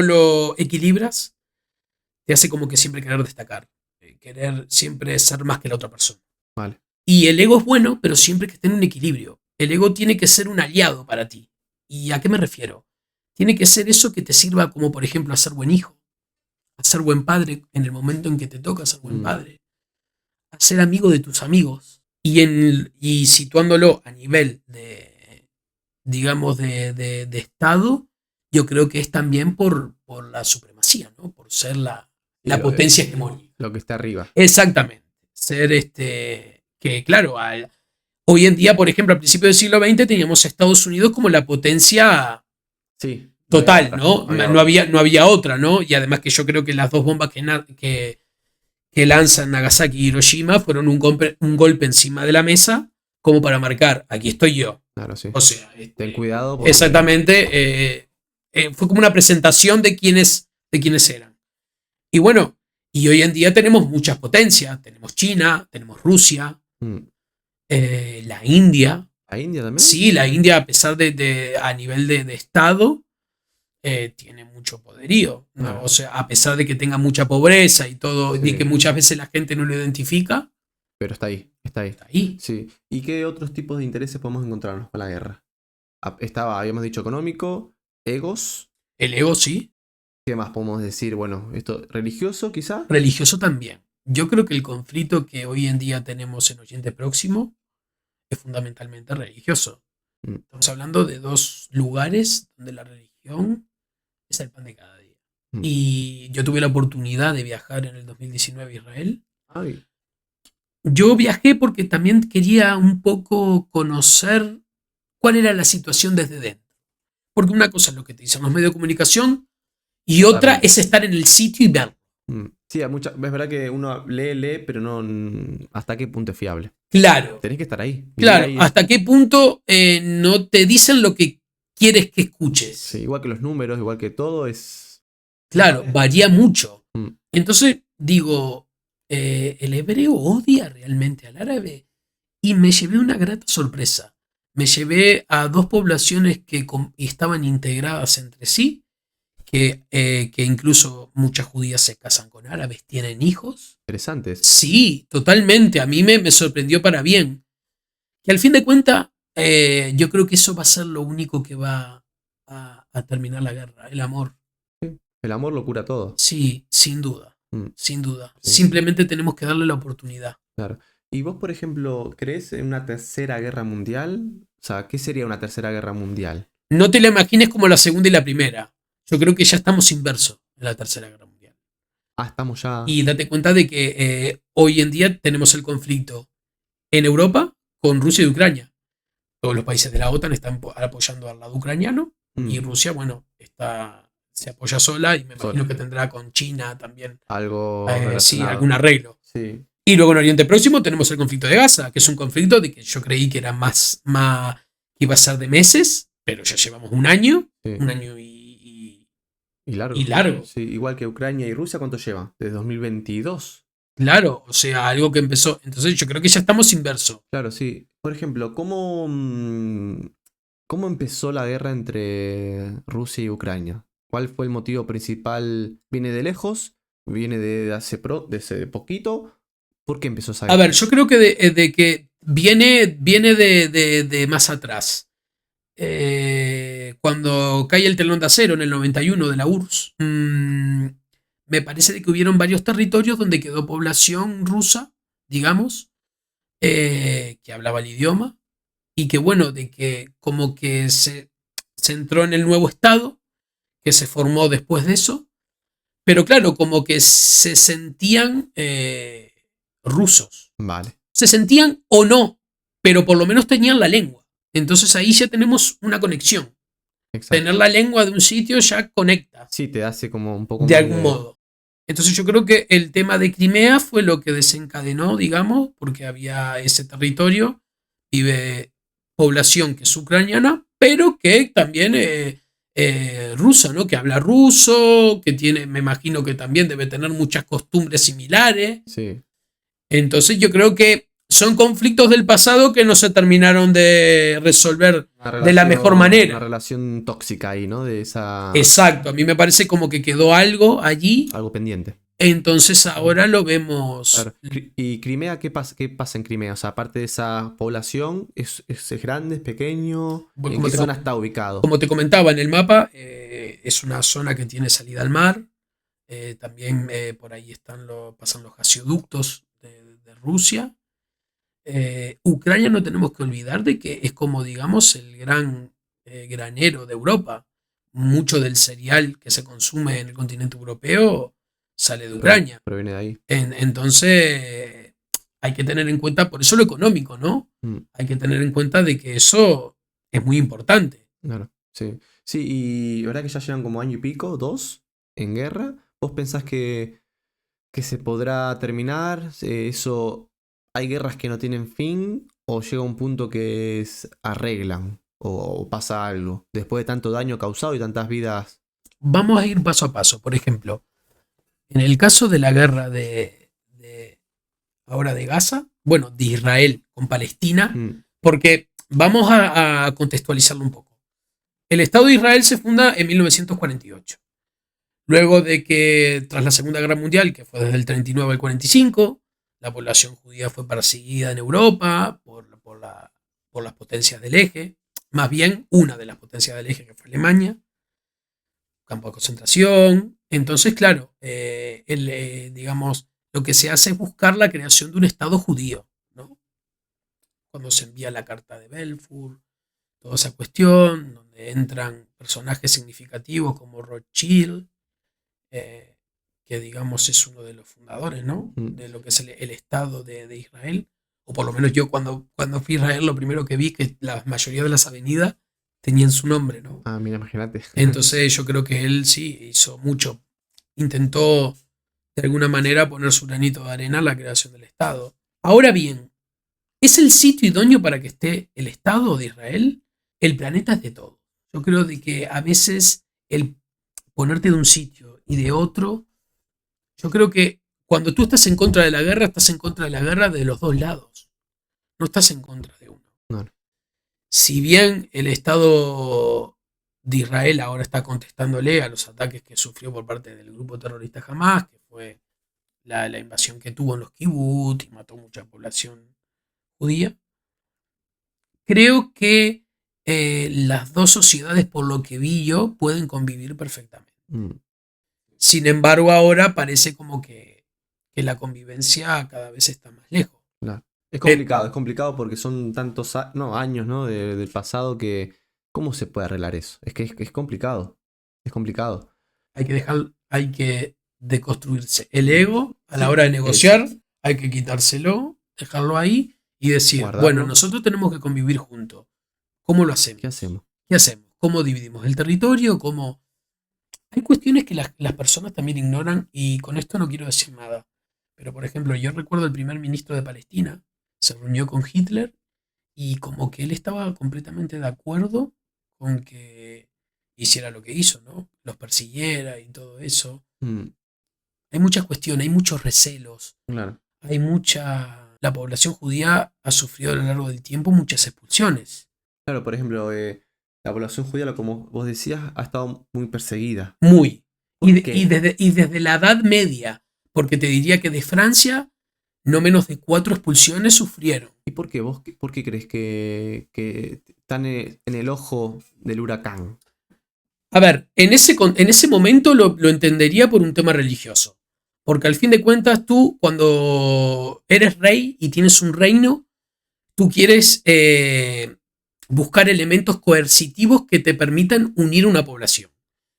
lo equilibras, te hace como que siempre querer destacar. Querer siempre ser más que la otra persona. Vale. Y el ego es bueno, pero siempre que esté en un equilibrio. El ego tiene que ser un aliado para ti. ¿Y a qué me refiero? Tiene que ser eso que te sirva como, por ejemplo, a ser buen hijo, a ser buen padre en el momento en que te toca ser buen padre, a ser amigo de tus amigos. Y situándolo a nivel de, digamos, de Estado, yo creo que es también por la supremacía, ¿no? Por ser la potencia hegemónica. Lo que está arriba. Exactamente. Ser que claro, hoy en día, por ejemplo, al principio del siglo XX teníamos a Estados Unidos como la potencia sí, total, ¿no? No había otra, ¿no? Y además que yo creo que las dos bombas que lanzan Nagasaki y Hiroshima fueron un golpe encima de la mesa como para marcar, aquí estoy yo. Claro, sí. O sea, ten cuidado. Porque... Exactamente. Fue como una presentación de quiénes eran. Y bueno, y hoy en día tenemos muchas potencias. Tenemos China, tenemos Rusia, la India. ¿La India también? Sí, la India, a pesar a nivel de Estado, tiene mucho poderío, ¿no? O sea, a pesar de que tenga mucha pobreza y todo, y que muchas veces la gente no lo identifica. Pero está ahí, está ahí. Está ahí. Sí. ¿Y qué otros tipos de intereses podemos encontrarnos con la guerra? Habíamos dicho económico, egos. El ego, sí. ¿Qué más podemos decir? Bueno, esto, religioso quizá. Religioso también. Yo creo que el conflicto que hoy en día tenemos en Oriente Próximo es fundamentalmente religioso. Estamos hablando de dos lugares donde la religión es el pan de cada día. Y yo tuve la oportunidad de viajar en el 2019 a Israel. Ay. Yo viajé porque también quería un poco conocer cuál era la situación desde dentro. Porque una cosa es lo que te dicen los medios de comunicación y otra es estar en el sitio y verlo. Sí, es verdad que uno lee, pero no hasta qué punto es fiable. Claro. Tenés que estar ahí. Claro, ahí. hasta qué punto no te dicen lo que quieres que escuches. Sí, igual que los números, igual que todo es... Claro, varía mucho. Entonces, digo, el hebreo odia realmente al árabe y me llevé una grata sorpresa. Me llevé a dos poblaciones que estaban integradas entre sí, que incluso muchas judías se casan con árabes, tienen hijos. Interesantes. Sí, totalmente. A mí me sorprendió para bien. Que al fin de cuentas, yo creo que eso va a ser lo único que va a terminar la guerra, el amor. Sí, el amor lo cura todo. Sí, sin duda. Sin duda. Sí. Simplemente tenemos que darle la oportunidad. Claro. ¿Y vos, por ejemplo, crees en una tercera guerra mundial? O sea, ¿qué sería una tercera guerra mundial? no te la imagines como la Segunda y la Primera. Yo creo que ya estamos inversos en la Tercera Guerra Mundial. Estamos ya. Y date cuenta de que hoy en día tenemos el conflicto en Europa con Rusia y Ucrania. Todos los países de la OTAN están apoyando al lado ucraniano y Rusia, bueno, se apoya sola y me imagino que tendrá con China también algo sí, algún arreglo. Sí. Y luego en Oriente Próximo tenemos el conflicto de Gaza, que es un conflicto de que yo creí que era más que iba a ser de meses, pero ya llevamos un año y largo. Y largo. Sí, igual que Ucrania y Rusia, ¿cuánto lleva? ¿Desde 2022? Claro, o sea, algo que empezó. Entonces yo creo que ya estamos inverso. Claro, sí. Por ejemplo, ¿cómo empezó la guerra entre Rusia y Ucrania? ¿Cuál fue el motivo principal? ¿Viene de lejos? ¿Viene de hace poquito? ¿Por qué empezó esa guerra? A ver, yo creo que de que viene de más atrás. Cuando cae el telón de acero en el 91 de la URSS, me parece de que hubieron varios territorios donde quedó población rusa, digamos, que hablaba el idioma, y que bueno, de que como que se entró en el nuevo estado, que se formó después de eso, pero claro, como que se sentían rusos. Vale. Se sentían o no, pero por lo menos tenían la lengua. Entonces ahí ya tenemos una conexión. Exacto. Tener la lengua de un sitio ya conecta. Sí, te hace como un poco de algún modo. Entonces yo creo que el tema de Crimea fue lo que desencadenó, digamos, porque había ese territorio, vive población que es ucraniana, pero que también rusa, ¿no? Que habla ruso, que tiene, me imagino que también debe tener muchas costumbres similares. Sí. Entonces yo creo que son conflictos del pasado que no se terminaron de resolver de la mejor manera. Una relación tóxica ahí, ¿no? De esa... Exacto, a mí me parece como que quedó algo allí. Algo pendiente. Entonces ahora lo vemos. Claro. ¿Y Crimea qué pasa en Crimea? O sea, aparte de esa población, ¿es grande, es pequeño? Bueno, ¿En qué zona está ubicado? Como te comentaba en el mapa, es una zona que tiene salida al mar. También por ahí pasan los gasoductos de Rusia. Ucrania no tenemos que olvidar de que es como, digamos, el gran granero de Europa. Mucho del cereal que se consume en el continente europeo sale de Ucrania. Proviene de ahí. Entonces, hay que tener en cuenta, por eso lo económico, ¿no? Hay que tener en cuenta de que eso es muy importante. Claro, sí. Sí, y ahora que ya llevan como año y pico, 2, en guerra, ¿vos pensás que se podrá terminar? Eso, ¿hay guerras que no tienen fin? ¿O llega un punto que arreglan? ¿O pasa algo? Después de tanto daño causado y tantas vidas. Vamos a ir paso a paso. Por ejemplo, en el caso de la guerra ahora de Gaza, bueno, de Israel con Palestina, porque vamos a contextualizarlo un poco. El Estado de Israel se funda en 1948. Luego de que, tras la Segunda Guerra Mundial, que fue desde el 39 al 45, la población judía fue perseguida en Europa por las potencias del eje, más bien una de las potencias del eje, que fue Alemania, campo de concentración. Entonces, claro, digamos, lo que se hace es buscar la creación de un Estado judío, ¿no? Cuando se envía la Carta de Balfour, toda esa cuestión, donde entran personajes significativos como Rothschild, que digamos es uno de los fundadores, ¿no? De lo que es el Estado de Israel. O por lo menos yo cuando fui a Israel lo primero que vi que la mayoría de las avenidas tenían su nombre, ¿no? Ah, mira, imagínate. Entonces yo creo que él sí hizo mucho. Intentó de alguna manera poner su granito de arena a la creación del Estado. Ahora bien, ¿es el sitio idóneo para que esté el Estado de Israel? El planeta es de todo. Yo creo de que a veces el ponerte de un sitio y de otro, yo creo que cuando tú estás en contra de la guerra, estás en contra de la guerra de los dos lados. No estás en contra de uno. No. Si bien el Estado de Israel ahora está contestándole a los ataques que sufrió por parte del grupo terrorista Hamas, que fue la invasión que tuvo en los kibbutz y mató mucha población judía, creo que las dos sociedades, por lo que vi yo, pueden convivir perfectamente. Sin embargo, ahora parece como que la convivencia cada vez está más lejos. Claro. Es complicado porque son tantos años, ¿no? del pasado que ¿Cómo se puede arreglar eso? Es que es complicado. Es complicado. Hay que deconstruirse el ego a la hora de negociar, hay que quitárselo, dejarlo ahí y decir, Guardarlo. bueno, nosotros tenemos que convivir juntos. ¿Cómo lo hacemos? ¿Qué hacemos? ¿Qué hacemos? ¿Cómo dividimos el territorio? ¿Cómo? Hay cuestiones que las personas también ignoran y con esto no quiero decir nada. Pero, por ejemplo, yo recuerdo el primer ministro de Palestina se reunió con Hitler y como que él estaba completamente de acuerdo con que hiciera lo que hizo, ¿no? Los persiguiera y todo eso. Hay muchas cuestiones, hay muchos recelos, Claro. hay mucha... La población judía ha sufrido a lo largo del tiempo muchas expulsiones. Claro, por ejemplo, la población judía, como vos decías, ha estado muy perseguida. Muy. ¿Por Y, qué? y desde la Edad Media, porque te diría que de Francia no menos de 4 expulsiones sufrieron. ¿Y por qué? ¿Por qué crees que están en el ojo del huracán? A ver, en ese momento lo entendería por un tema religioso. Porque al fin de cuentas tú, cuando eres rey y tienes un reino, tú quieres buscar elementos coercitivos que te permitan unir una población.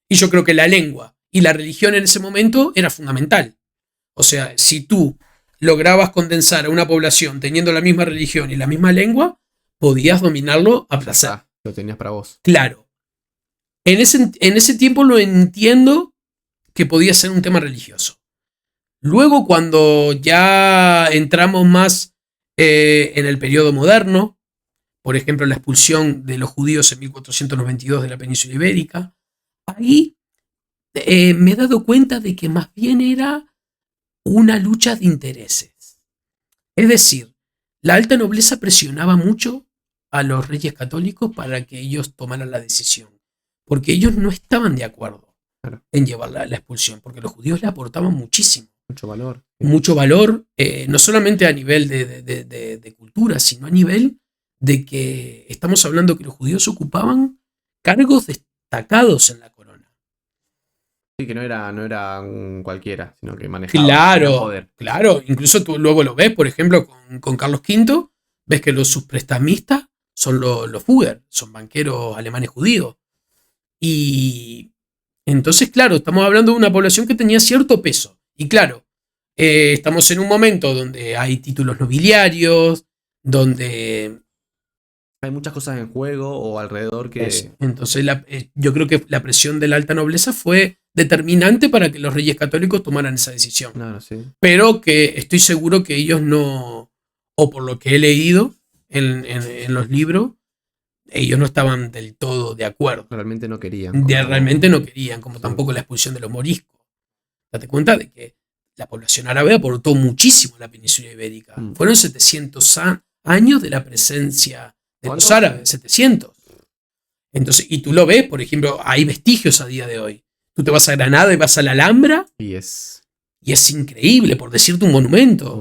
Y yo creo que la lengua y la religión en ese momento era fundamental. O sea, si tú lograbas condensar a una población teniendo la misma religión y la misma lengua, podías dominarlo a placer. Lo tenías para vos. Claro. En ese tiempo lo entiendo que podía ser un tema religioso. Luego, cuando ya entramos más en el periodo moderno, por ejemplo, la expulsión de los judíos en 1492 de la península ibérica, ahí me he dado cuenta de que más bien era una lucha de intereses. Es decir, la alta nobleza presionaba mucho a los reyes católicos para que ellos tomaran la decisión, porque ellos no estaban de acuerdo en llevar la expulsión, porque los judíos le aportaban muchísimo. Mucho valor. Mucho valor, no solamente a nivel de cultura, sino a nivel de que estamos hablando que los judíos ocupaban cargos destacados en la corona. Sí, que no era un cualquiera, sino que manejaba poder. Claro, incluso tú luego lo ves, por ejemplo, con Carlos V, ves que sus prestamistas son los Fugger, son banqueros alemanes judíos. Y entonces, claro, estamos hablando de una población que tenía cierto peso. Y claro, estamos en un momento donde hay títulos nobiliarios, donde hay muchas cosas en juego o alrededor que... Eso. Entonces yo creo que la presión de la alta nobleza fue determinante para que los reyes católicos tomaran esa decisión. Claro, sí. Pero que estoy seguro que ellos no, o por lo que he leído en los libros, ellos no estaban del todo de acuerdo. Realmente no querían. Realmente no querían, como tampoco la expulsión de los moriscos. Date cuenta de que la población árabe aportó muchísimo a la península ibérica. Fueron 700 años de la presencia de los árabes, 700. Entonces, y tú lo ves, por ejemplo, hay vestigios a día de hoy. Tú te vas a Granada y vas a la Alhambra. Y es increíble, por decirte un monumento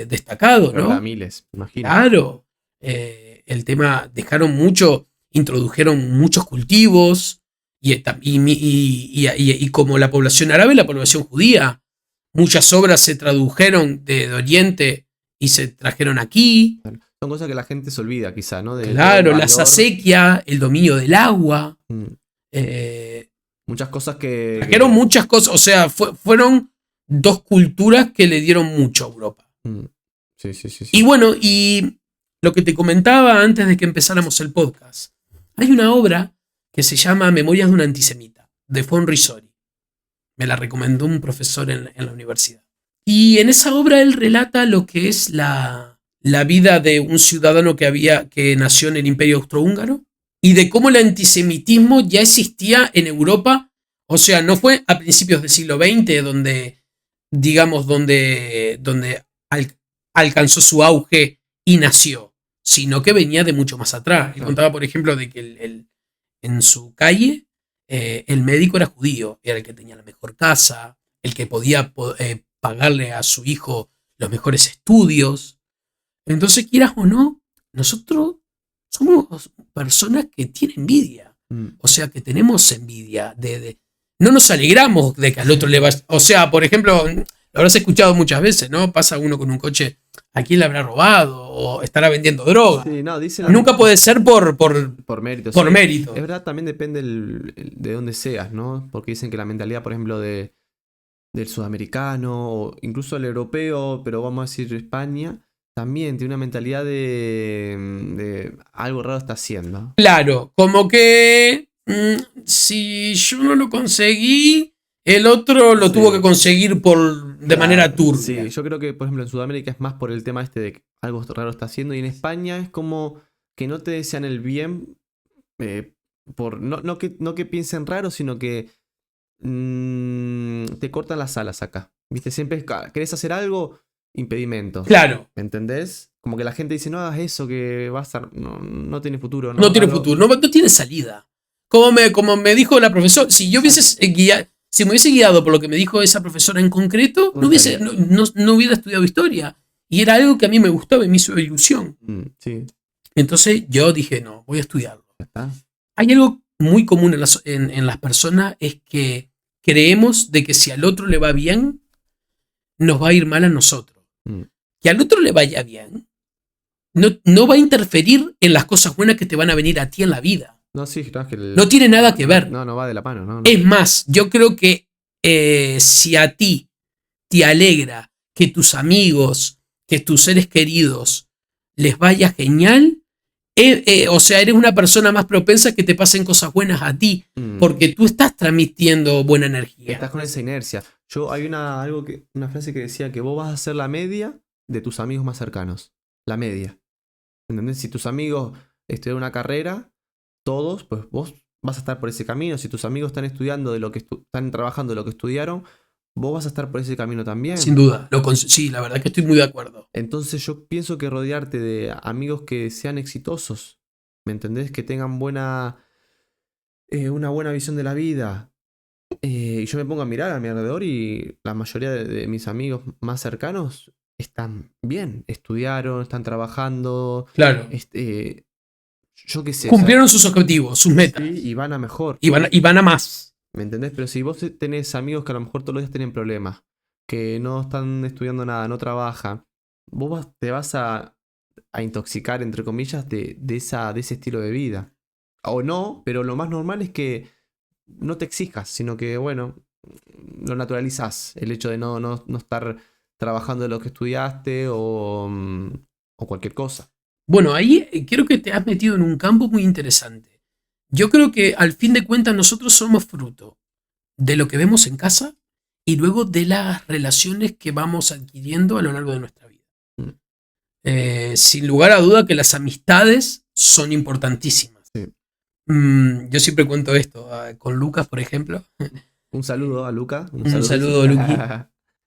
destacado, ¿no? Miles, imagino. Claro. El tema, introdujeron muchos cultivos y como la población árabe, la población judía, muchas obras se tradujeron de Oriente y se trajeron aquí. Son cosas que la gente se olvida, quizá, ¿no? Claro, la acequia, el dominio del agua. Muchas cosas que... Trajeron muchas cosas, o sea, fueron dos culturas que le dieron mucho a Europa. Sí. Y bueno, y lo que te comentaba antes de que empezáramos el podcast, hay una obra que se llama Memorias de un antisemita, de von Risori. Me la recomendó un profesor en la universidad. Y en esa obra él relata lo que es la vida de un ciudadano que nació en el Imperio Austrohúngaro y de cómo el antisemitismo ya existía en Europa. O sea, no fue a principios del siglo XX donde alcanzó su auge y nació, sino que venía de mucho más atrás. Él contaba, por ejemplo, de que en su calle el médico era judío, era el que tenía la mejor casa, el que podía pagarle a su hijo los mejores estudios. Entonces, quieras o no, nosotros somos personas que tienen envidia. O sea, que tenemos envidia. No nos alegramos de que al otro le vaya... O sea, por ejemplo, lo habrás escuchado muchas veces, ¿no? Pasa uno con un coche ¿A quién le habrá robado? ¿O estará vendiendo droga? Sí, no, dice Nunca puede ser por mérito. por Sí. mérito. Es verdad, también depende de dónde seas, ¿no? Porque dicen que la mentalidad, por ejemplo, del sudamericano o incluso el europeo, pero vamos a decir España, también tiene una mentalidad de algo raro está haciendo. Claro, como que si yo no lo conseguí, el otro lo Sí. tuvo que conseguir de manera turbia. Sí, yo creo que, por ejemplo, en Sudamérica es más por el tema este de que algo raro está haciendo, y en España es como que no te desean el bien, no que piensen raro, sino que te cortan las alas acá. ¿Viste? Siempre querés hacer algo, impedimentos. Claro, ¿Me entendés? Como que la gente dice, no hagas eso, que va a estar, no tiene futuro. no tiene hazlo". futuro, no tiene salida. Como me dijo la profesora, si yo si me hubiese guiado por lo que me dijo esa profesora en concreto, No estaría. no hubiera estudiado historia. Y era algo que a mí me gustaba y me hizo ilusión. Sí, Entonces yo dije, no, voy a estudiarlo. ya está. Hay algo muy común en las personas, es que creemos de que si al otro le va bien, nos va a ir mal a nosotros. Mm. Que al otro le vaya bien, no va a interferir en las cosas buenas que te van a venir a ti en la vida. No, sí, no, es que No tiene nada que ver. No va de la mano, no. Es más, yo creo que si a ti te alegra que tus amigos, que tus seres queridos les vaya genial, o sea, eres una persona más propensa a que te pasen cosas buenas a ti, porque tú estás transmitiendo buena energía. Estás con esa inercia. Hay una frase que decía que vos vas a ser la media de tus amigos más cercanos. La media. ¿Entendés? Si tus amigos estudian una carrera, todos, pues vos vas a estar por ese camino. Si tus amigos están estudiando están trabajando de lo que estudiaron, vos vas a estar por ese camino también. Sin duda. Sí, la verdad que estoy muy de acuerdo. Entonces yo pienso que rodearte de amigos que sean exitosos, ¿me entendés? Que tengan una buena visión de la vida. Y yo me pongo a mirar a mi alrededor y la mayoría de mis amigos más cercanos están bien, estudiaron, están trabajando. Claro. Yo qué sé. Cumplieron sus objetivos, sus metas. Sí, y van a mejor. Y van a más. ¿Me entendés? Pero si vos tenés amigos que a lo mejor todos los días tienen problemas, que no están estudiando nada, no trabajan, vos te vas a intoxicar, entre comillas, de ese estilo de vida. O no, pero lo más normal es que no te exijas, sino que, bueno, lo naturalizás. El hecho de no estar trabajando de lo que estudiaste o cualquier cosa. Bueno, ahí creo que te has metido en un campo muy interesante. Yo creo que al fin de cuentas nosotros somos fruto de lo que vemos en casa y luego de las relaciones que vamos adquiriendo a lo largo de nuestra vida. Sin lugar a duda que las amistades son importantísimas. Sí. Yo siempre cuento esto con Lucas, por ejemplo. Un saludo a Luca. Un saludo a Luqui,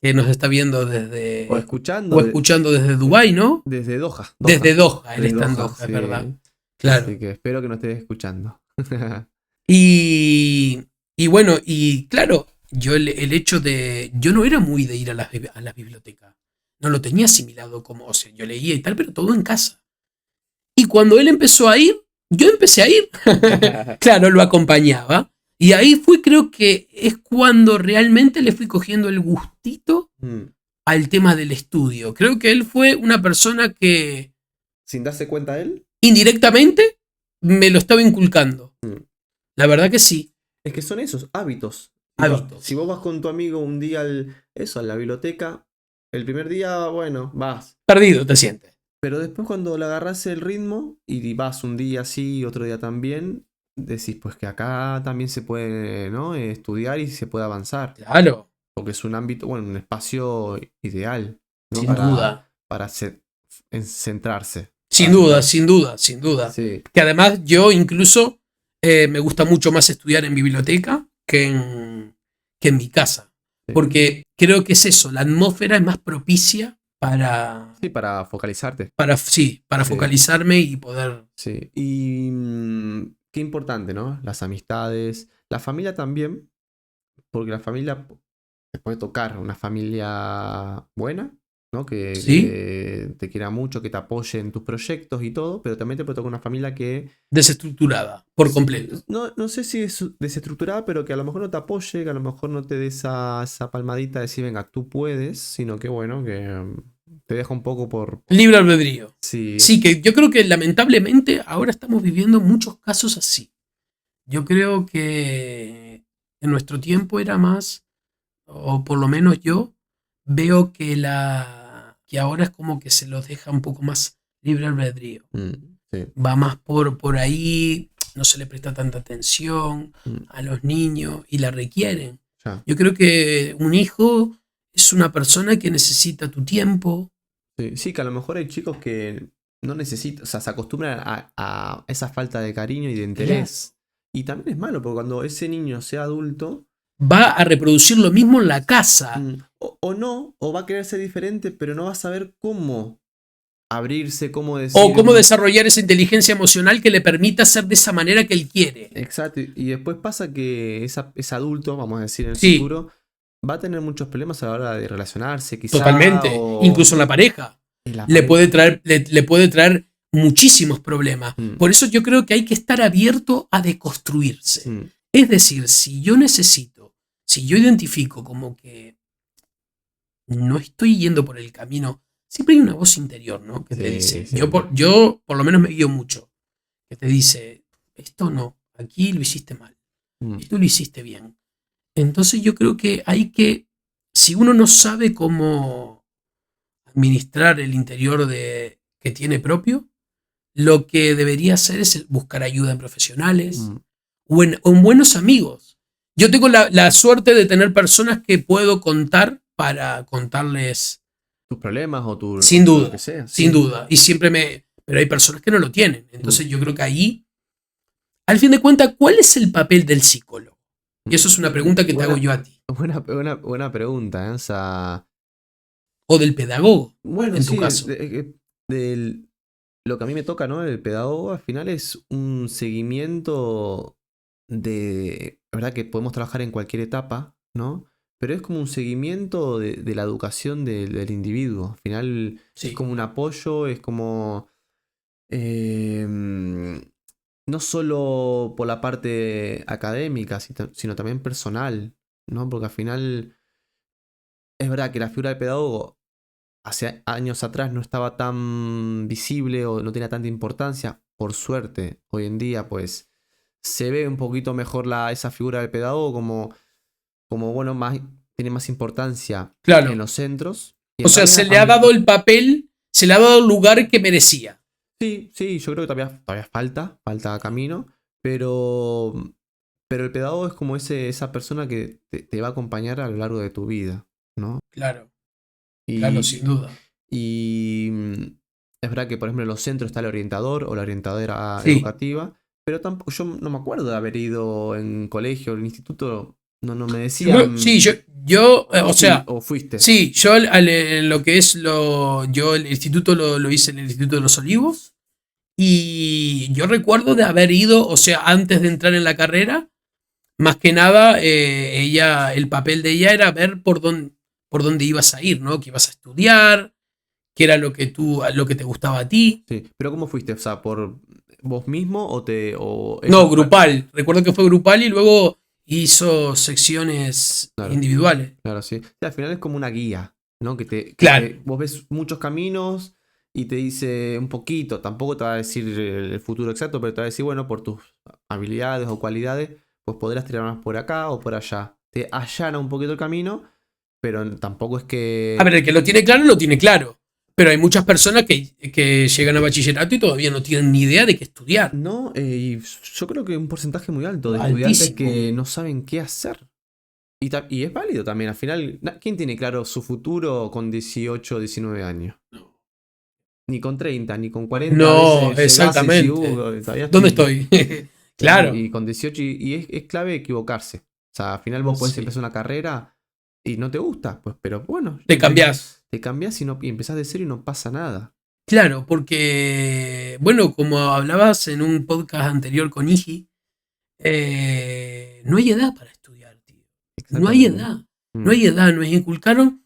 que nos está viendo desde... O escuchando desde Dubái, ¿no? Desde Doha. Desde Doha, él Desde está en Doha, Doha, sí. es verdad. Claro. Así que espero que nos estés escuchando. Y bueno, y claro, yo el hecho de... Yo no era muy de ir a la biblioteca. No lo tenía asimilado como... O sea, yo leía y tal, pero todo en casa. Y cuando él empezó a ir, yo empecé a ir. Claro, lo acompañaba. Y ahí creo que es cuando realmente le fui cogiendo el gustito al tema del estudio. Creo que él fue una persona que... ¿Sin darse cuenta él? Indirectamente me lo estaba inculcando. La verdad que sí. Es que son esos hábitos. Si vos vas con tu amigo un día a la biblioteca, el primer día, bueno, vas. Perdido te sientes. Pero después cuando le agarrás el ritmo y vas un día así y otro día también, decís pues que acá también se puede, ¿no? Estudiar y se puede avanzar. Claro. Porque es un ámbito, bueno, un espacio ideal, ¿no? Sin duda. Para centrarse. Sin duda, sin duda, sin duda. Sí. Que además yo incluso me gusta mucho más estudiar en biblioteca que en mi casa. Sí. Porque creo que es eso, la atmósfera es más propicia para... Sí, para focalizarte. Para focalizarme y poder... Sí, y qué importante, ¿no? Las amistades, la familia también, porque la familia te puede tocar, una familia buena, ¿no? Que te quiera mucho, que te apoye en tus proyectos y todo, pero también te puede tocar una familia que... Desestructurada, por completo. No sé si es desestructurada, pero que a lo mejor no te apoye, que a lo mejor no te dé esa palmadita de decir, venga, tú puedes, sino que bueno, que te deja un poco por... Libre albedrío. Sí. Sí, que yo creo que lamentablemente ahora estamos viviendo muchos casos así. Yo creo que en nuestro tiempo era más, o por lo menos yo, veo que ahora es como que se los deja un poco más libre albedrío. Sí. Va más por ahí, no se le presta tanta atención a los niños y la requieren. Ya. Yo creo que un hijo es una persona que necesita tu tiempo. Sí, que a lo mejor hay chicos que no necesitan, o sea, se acostumbran a esa falta de cariño y de interés. Y también es malo, porque cuando ese niño sea adulto... Va a reproducir lo mismo en la casa. O no, o va a querer ser diferente, pero no va a saber cómo abrirse, cómo decir... O cómo desarrollar esa inteligencia emocional que le permita ser de esa manera que él quiere. Exacto, y después pasa que ese adulto, vamos a decir en el Sí. futuro, va a tener muchos problemas a la hora de relacionarse, quizás. Totalmente. Incluso en la pareja. Le puede traer muchísimos problemas. Por eso yo creo que hay que estar abierto a deconstruirse. Es decir, si yo identifico como que no estoy yendo por el camino, siempre hay una voz interior, ¿no? Que te dice, sí. yo por lo menos me guío mucho, que te dice, esto no, aquí lo hiciste mal, esto lo hiciste bien. Entonces yo creo que si uno no sabe cómo administrar el interior que tiene propio, lo que debería hacer es buscar ayuda en profesionales o en buenos amigos. Yo tengo la suerte de tener personas que puedo contar para contarles tus problemas o tu... Sin duda, lo que sea. Sin duda. Y pero hay personas que no lo tienen. Entonces yo creo que ahí, al fin de cuentas, ¿cuál es el papel del psicólogo? Y eso es una pregunta que te hago yo a ti. Buena pregunta, ¿eh? O del pedagogo, bueno, en tu caso. Lo que a mí me toca, ¿no? El pedagogo al final es un seguimiento de... La verdad que podemos trabajar en cualquier etapa, ¿no? Pero es como un seguimiento de la educación del individuo. Al final es como un apoyo, es como... no solo por la parte académica, sino también personal, ¿no? Porque al final es verdad que la figura del pedagogo hace años atrás no estaba tan visible o no tenía tanta importancia. Por suerte, hoy en día pues se ve un poquito mejor esa figura del pedagogo como bueno, tiene más importancia en los centros. O sea, se le ha dado el papel, se le ha dado el lugar que merecía. Sí, yo creo que todavía falta camino, pero el pedagogo es como esa persona que te va a acompañar a lo largo de tu vida, ¿no? Claro, claro, sin duda. Y es verdad que, por ejemplo, en los centros está el orientador o la orientadora educativa, pero tampoco, yo no me acuerdo de haber ido en colegio o en instituto, no me decían... O fuiste. Sí, yo lo que es yo el instituto lo hice en el Instituto de los Olivos y yo recuerdo de haber ido, o sea, antes de entrar en la carrera, más que nada, el papel de ella era ver por dónde ibas a ir, ¿no? Que ibas a estudiar, qué era lo que te gustaba a ti. Sí, pero ¿cómo fuiste? O sea, ¿por vos mismo o no, grupal. Recuerdo que fue grupal y luego hizo secciones individuales. Claro, sí. Al final es como una guía, ¿no? Claro. Vos ves muchos caminos y te dice un poquito, tampoco te va a decir el futuro exacto, pero te va a decir, bueno, por tus habilidades o cualidades, pues podrás tirar más por acá o por allá. Te allana un poquito el camino, pero tampoco es que... A ver, el que lo tiene claro, lo tiene claro. Pero hay muchas personas que llegan a bachillerato y todavía no tienen ni idea de qué estudiar. No, y yo creo que un porcentaje muy alto de estudiantes que no saben qué hacer. Y es válido también. Al final, ¿quién tiene claro su futuro con 18 19 años? No. Ni con 30, ni con 40. No, exactamente. ¿Dónde estoy? Claro. Y con 18, y es clave equivocarse. O sea, al final vos podés empezar una carrera y no te gusta, pues, pero bueno. Te cambiás. Te cambiás y empezás de cero y no pasa nada. Claro, porque, bueno, como hablabas en un podcast anterior con Iji, no hay edad para estudiar, tío. No hay edad. No hay edad, nos inculcaron.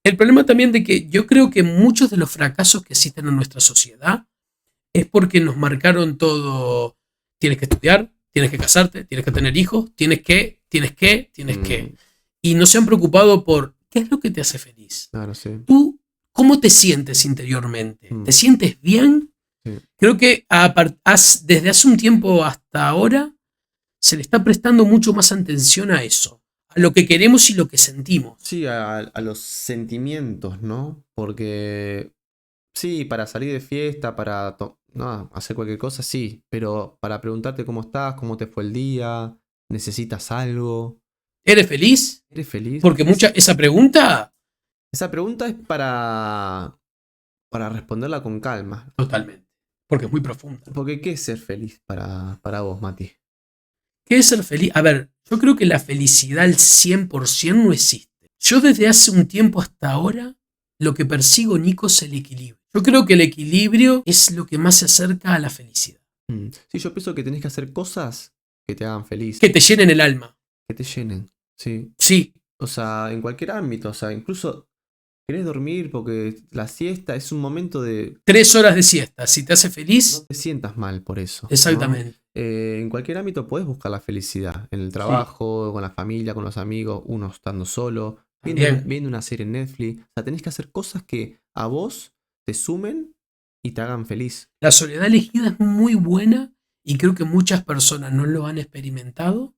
El problema también de que yo creo que muchos de los fracasos que existen en nuestra sociedad es porque nos marcaron todo. Tienes que estudiar, tienes que casarte, tienes que tener hijos, tienes que. Y no se han preocupado por qué es lo que te hace feliz. Claro, sí. Tú, ¿cómo te sientes interiormente? Mm. ¿Te sientes bien? Sí. Creo que desde hace un tiempo hasta ahora se le está prestando mucho más atención a eso, a lo que queremos y lo que sentimos. Sí, a los sentimientos, ¿no? Porque sí, para salir de fiesta, no, hacer cualquier cosa, sí, pero para preguntarte cómo estás, cómo te fue el día, necesitas algo, ¿Eres feliz? ¿eres feliz? Porque esa pregunta, Esa pregunta es para responderla con calma. totalmente, porque es muy profunda. Porque ¿qué es ser feliz para vos, Mati? ¿Qué es ser feliz? A ver, yo creo que la felicidad al 100% no existe. Yo desde hace un tiempo hasta ahora, lo que persigo, Nico, es el equilibrio. Yo creo que el equilibrio es lo que más se acerca a la felicidad. Sí, yo pienso que tenés que hacer cosas que te hagan feliz, Que te llenen el alma. que te llenen, sí. Sí, O sea, en cualquier ámbito, o sea, incluso querés dormir porque la siesta es un momento de 3 horas de siesta. Si te hace no feliz, te sientas mal por eso, ¿no? exactamente. En cualquier ámbito podés buscar la felicidad, en el trabajo, con la familia, con los amigos, uno estando solo, También. viendo una serie en Netflix. O sea, tenés que hacer cosas que a vos te sumen y te hagan feliz. La soledad elegida es muy buena y creo que muchas personas no lo han experimentado.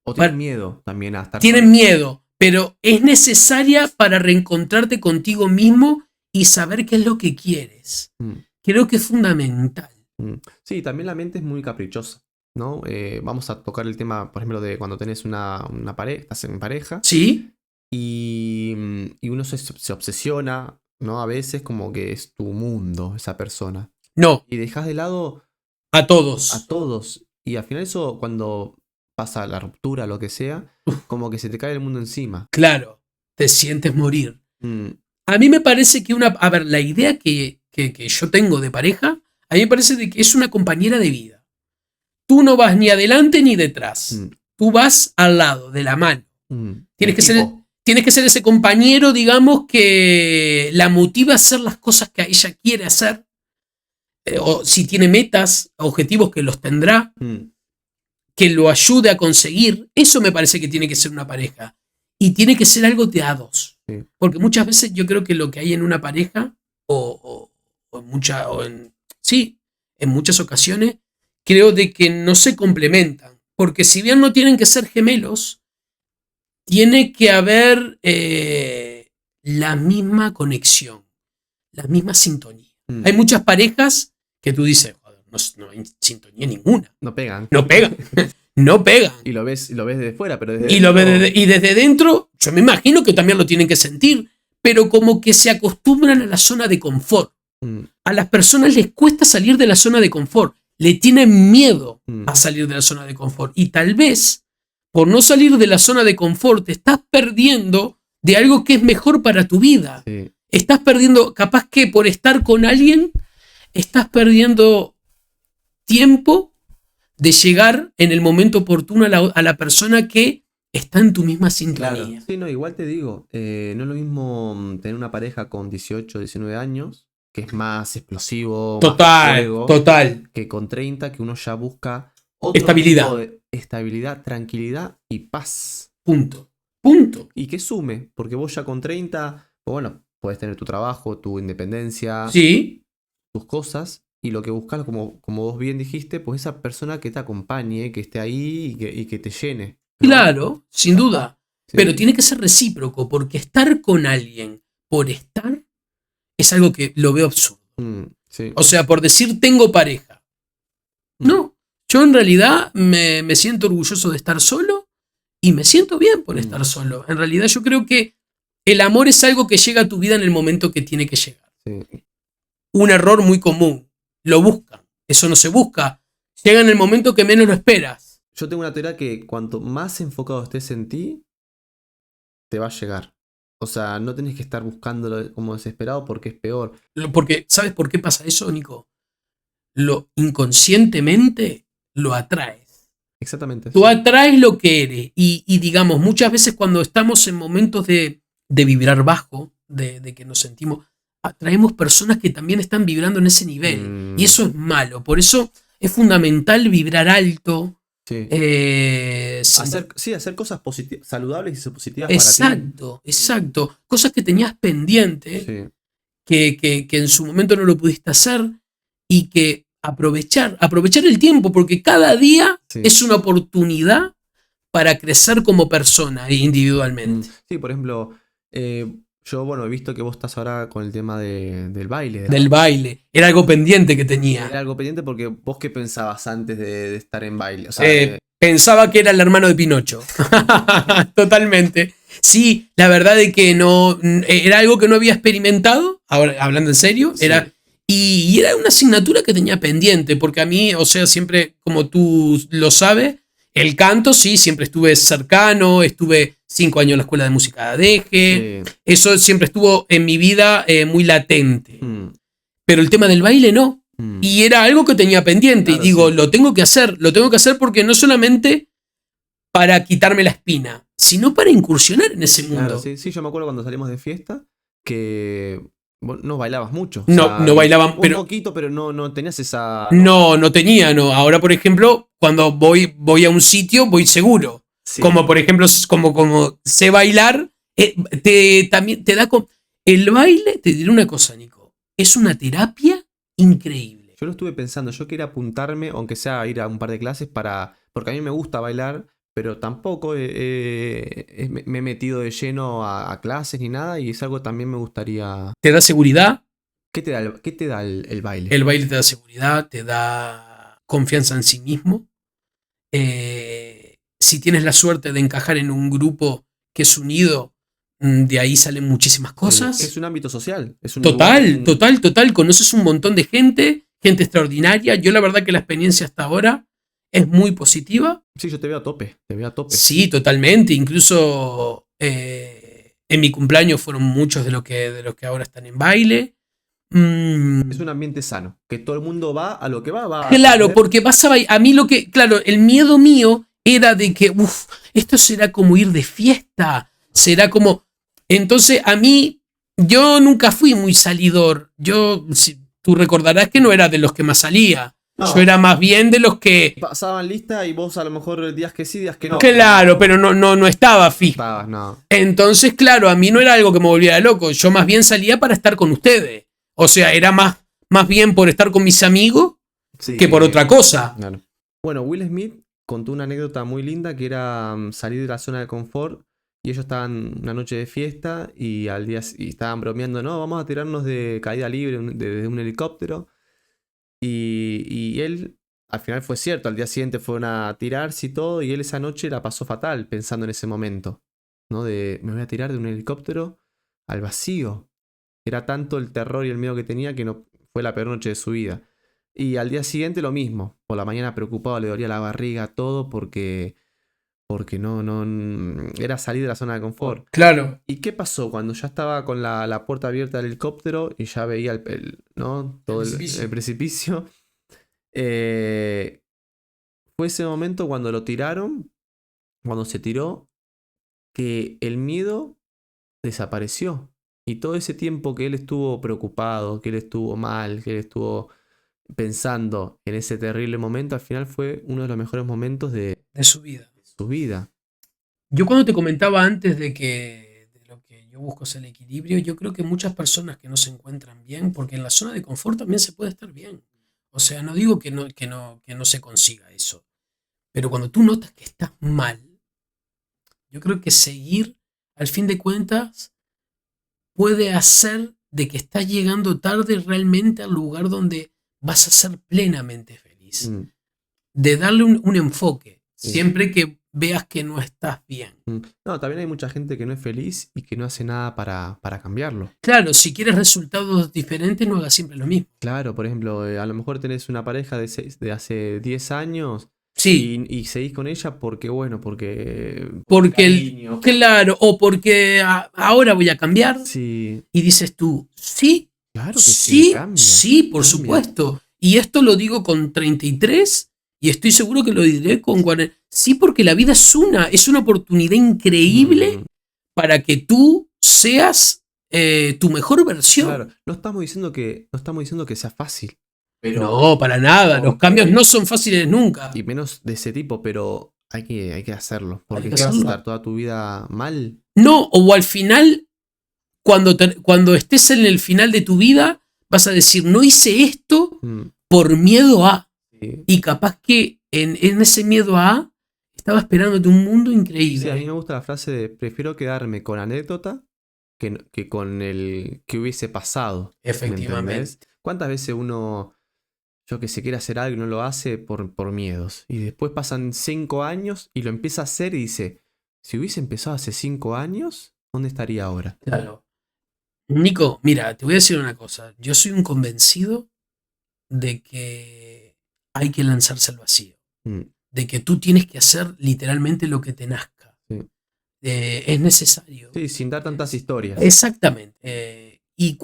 O tienen miedo también a estar Tienen solos. miedo, pero es necesaria para reencontrarte contigo mismo y saber qué es lo que quieres. Mm, Creo que es fundamental. mm. Sí, también la mente es muy caprichosa, ¿no? Vamos a tocar el tema, por ejemplo, de cuando tenés una pareja, estás en pareja ¿Sí? y uno se obsesiona, ¿no? A veces como que es tu mundo esa persona. No, Y dejas de lado a a todos. todos. Y al final eso, cuando pasa la ruptura, lo que sea, como que se te cae el mundo encima. Claro, te sientes morir. Mm, A mí me parece que a ver, la idea que yo tengo de pareja, a mí me parece de que es una compañera de vida. Tú no vas ni adelante ni detrás. mm, Tú vas al lado, de la mano. mm. Tienes que, Equipo. tienes que ser ese compañero, digamos, que la motiva a hacer las cosas que ella quiere hacer. O si tiene metas, objetivos que los tendrá, Mm, que lo ayude a conseguir. Eso me parece que tiene que ser una pareja. Y tiene que ser algo de a dos. sí. Porque muchas veces yo creo que lo que hay en una pareja, sí, en muchas ocasiones, creo de que no se complementan. Porque si bien no tienen que ser gemelos, tiene que haber la misma conexión, la misma sintonía. Mm. Hay muchas parejas que tú dices, joder, no hay sintonía ninguna. No pegan. No pegan. No pegan. Y lo ves desde fuera, pero desde Y, lo dentro- ve y desde dentro, yo me imagino que también lo tienen que sentir, pero como que se acostumbran a la zona de confort. Mm, A las personas les cuesta salir de la zona de confort, le tienen miedo mm. a salir de la zona de confort. Y tal vez, por no salir de la zona de confort, te estás perdiendo de algo que es mejor para tu vida. Sí. Estás perdiendo, capaz que por estar con alguien, estás perdiendo tiempo de llegar en el momento oportuno a la persona que está en tu misma Claro. sintonía. Sí, no, igual te digo, no es lo mismo tener una pareja con 18, 19 años, que es más explosivo, más Total, fuego, total. que con 30, que uno ya busca otro Estabilidad. tipo de estabilidad, tranquilidad y paz. Punto. Punto. Y que sume, porque vos ya con 30, pues bueno, podés tener tu trabajo, tu independencia, Sí, tus cosas, y lo que buscas, como vos bien dijiste, pues esa persona que te acompañe, que esté ahí y que te llene, ¿no? claro, sin duda. Sí. Pero tiene que ser recíproco, porque estar con alguien por estar es algo que lo veo absurdo. Sí. O sea, por decir tengo pareja. No, yo en realidad me siento orgulloso de estar solo y me siento bien por estar solo. En realidad yo creo que el amor es algo que llega a tu vida en el momento que tiene que llegar. Sí. Un error muy común. Lo buscan. Eso no se busca. Llega en el momento que menos lo esperas. Yo tengo una teoría que cuanto más enfocado estés en ti, te va a llegar. O sea, no tenés que estar buscándolo como desesperado porque es peor. Porque, ¿sabes por qué pasa eso, Nico? Lo inconscientemente lo atraes. Exactamente. Tú Sí. atraes lo que eres. Y digamos, muchas veces cuando estamos en momentos de vibrar bajo, de que nos sentimos, atraemos personas que también están vibrando en ese nivel. Y eso es malo. Por eso es fundamental vibrar alto. Sí. Hacer cosas saludables y positivas para ti. Exacto, exacto. Cosas que tenías pendientes. Sí. que en su momento no lo pudiste hacer y que aprovechar el tiempo, porque cada día Sí. es una oportunidad para crecer como persona e individualmente. Sí, por ejemplo, yo, bueno, he visto que vos estás ahora con el tema del baile. Del baile. Era algo pendiente que Era tenía. algo pendiente porque vos qué pensabas antes de estar en baile. O sea, Pensaba que era el hermano de Pinocho. Totalmente. Sí, la verdad es que no. Era algo que no había experimentado, ahora hablando en serio. Sí. Y era una asignatura que tenía pendiente, porque a mí, o sea, siempre, como tú lo sabes, el canto, sí, siempre estuve cercano, estuve 5 años en la escuela de música de ADG. Eso siempre estuvo en mi vida muy latente. Pero el tema del baile no. Y era algo que tenía pendiente. Claro, y digo, sí. lo tengo que hacer porque no solamente para quitarme la espina, sino para incursionar en ese mundo. Claro, sí, yo me acuerdo cuando salimos de fiesta que vos no bailabas mucho. No bailaban, un pero poquito, pero no tenías esa... no tenía, no. Ahora, por ejemplo, cuando voy a un sitio, voy seguro. Sí. Como por ejemplo, como sé bailar, también te da... El baile, te diré una cosa, Nico, es una terapia increíble. Yo lo estuve pensando, yo quería apuntarme, aunque sea ir a un par de clases, porque a mí me gusta bailar, pero tampoco me he metido de lleno a clases ni nada, y es algo que también me gustaría... Te da seguridad. ¿Qué te da el baile? El baile te da seguridad, te da confianza en sí mismo. Si tienes la suerte de encajar en un grupo que es unido, de ahí salen muchísimas cosas. Es un ámbito social. Es un Total. Conoces un montón de gente extraordinaria. Yo la verdad que la experiencia hasta ahora es muy positiva. Sí, yo te veo a tope. Sí, totalmente. Incluso en mi cumpleaños fueron muchos de los que ahora están en baile. Es un ambiente sano, que todo el mundo va a lo que va. Claro, porque vas a bailar. A mí claro, el miedo mío era de que, esto será como ir de fiesta, será como... Entonces a mí, yo nunca fui muy salidor. Tú recordarás que no era de los que más salía. No. Yo era más bien de los que... Pasaban lista y vos a lo mejor días que sí, días que no. Claro, pero no estaba fijo. No. Entonces, claro, a mí no era algo que me volviera loco. Yo más bien salía para estar con ustedes. O sea, era más bien por estar con mis amigos que por otra cosa. Claro. Bueno, Will Smith contó una anécdota muy linda que era salir de la zona de confort y ellos estaban una noche de fiesta y estaban bromeando, no, vamos a tirarnos de caída libre desde un helicóptero y él, al final fue cierto, al día siguiente fueron a tirarse y todo y él esa noche la pasó fatal pensando en ese momento, ¿no? De me voy a tirar de un helicóptero al vacío. Era tanto el terror y el miedo que tenía que no fue la peor noche de su vida. Y al día siguiente lo mismo. Por la mañana preocupado, le dolía la barriga, todo porque no era salir de la zona de confort. Claro. ¿Y qué pasó cuando ya estaba con la puerta abierta del helicóptero y ya veía todo el precipicio? Fue ese momento cuando lo tiraron, cuando se tiró, que el miedo desapareció. Y todo ese tiempo que él estuvo preocupado, que él estuvo mal, que él estuvo pensando en ese terrible momento, al final fue uno de los mejores momentos de su vida. Yo cuando te comentaba antes de lo que yo busco es el equilibrio, yo creo que muchas personas que no se encuentran bien, porque en la zona de confort también se puede estar bien. O sea, no digo que no se consiga eso. Pero cuando tú notas que estás mal, yo creo que seguir, al fin de cuentas, puede hacer de que estás llegando tarde realmente al lugar donde vas a ser plenamente feliz. De darle un enfoque, siempre que veas que no estás bien. No, también hay mucha gente que no es feliz y que no hace nada para cambiarlo. Claro, si quieres resultados diferentes, no hagas siempre lo mismo. Claro, por ejemplo, a lo mejor tenés una pareja de hace 10 años. Sí. Y seguís con ella porque claro, o porque ahora voy a cambiar. Sí. Y dices tú, sí, claro que sí, cambia, sí, por supuesto. Y esto lo digo con 33 y estoy seguro que lo diré con 40. Sí, porque la vida es una oportunidad increíble para que tú seas tu mejor versión. Claro, no estamos diciendo que sea fácil. Pero, no, para nada. Los cambios no son fáciles nunca. Y menos de ese tipo, pero hay que hacerlo. Porque ¿qué vas a estar toda tu vida mal? No, o al final, cuando estés en el final de tu vida, vas a decir, no hice esto por miedo a. Sí. Y capaz que en ese miedo a estaba esperándote un mundo increíble. Sí, a mí me gusta la frase de prefiero quedarme con anécdota que con el que hubiese pasado. ¿Me Efectivamente. entendés? ¿Cuántas veces uno, yo que sé, quiere hacer algo y no lo hace por miedos? Y después pasan 5 años y lo empieza a hacer y dice, si hubiese empezado hace 5 años, ¿dónde estaría ahora? Claro. Nico, mira, te voy a decir una cosa. Yo soy un convencido de que hay que lanzarse al vacío. Mm, De que tú tienes que hacer literalmente lo que te nazca. sí. Es necesario. Sí, sin dar tantas historias. Exactamente. Y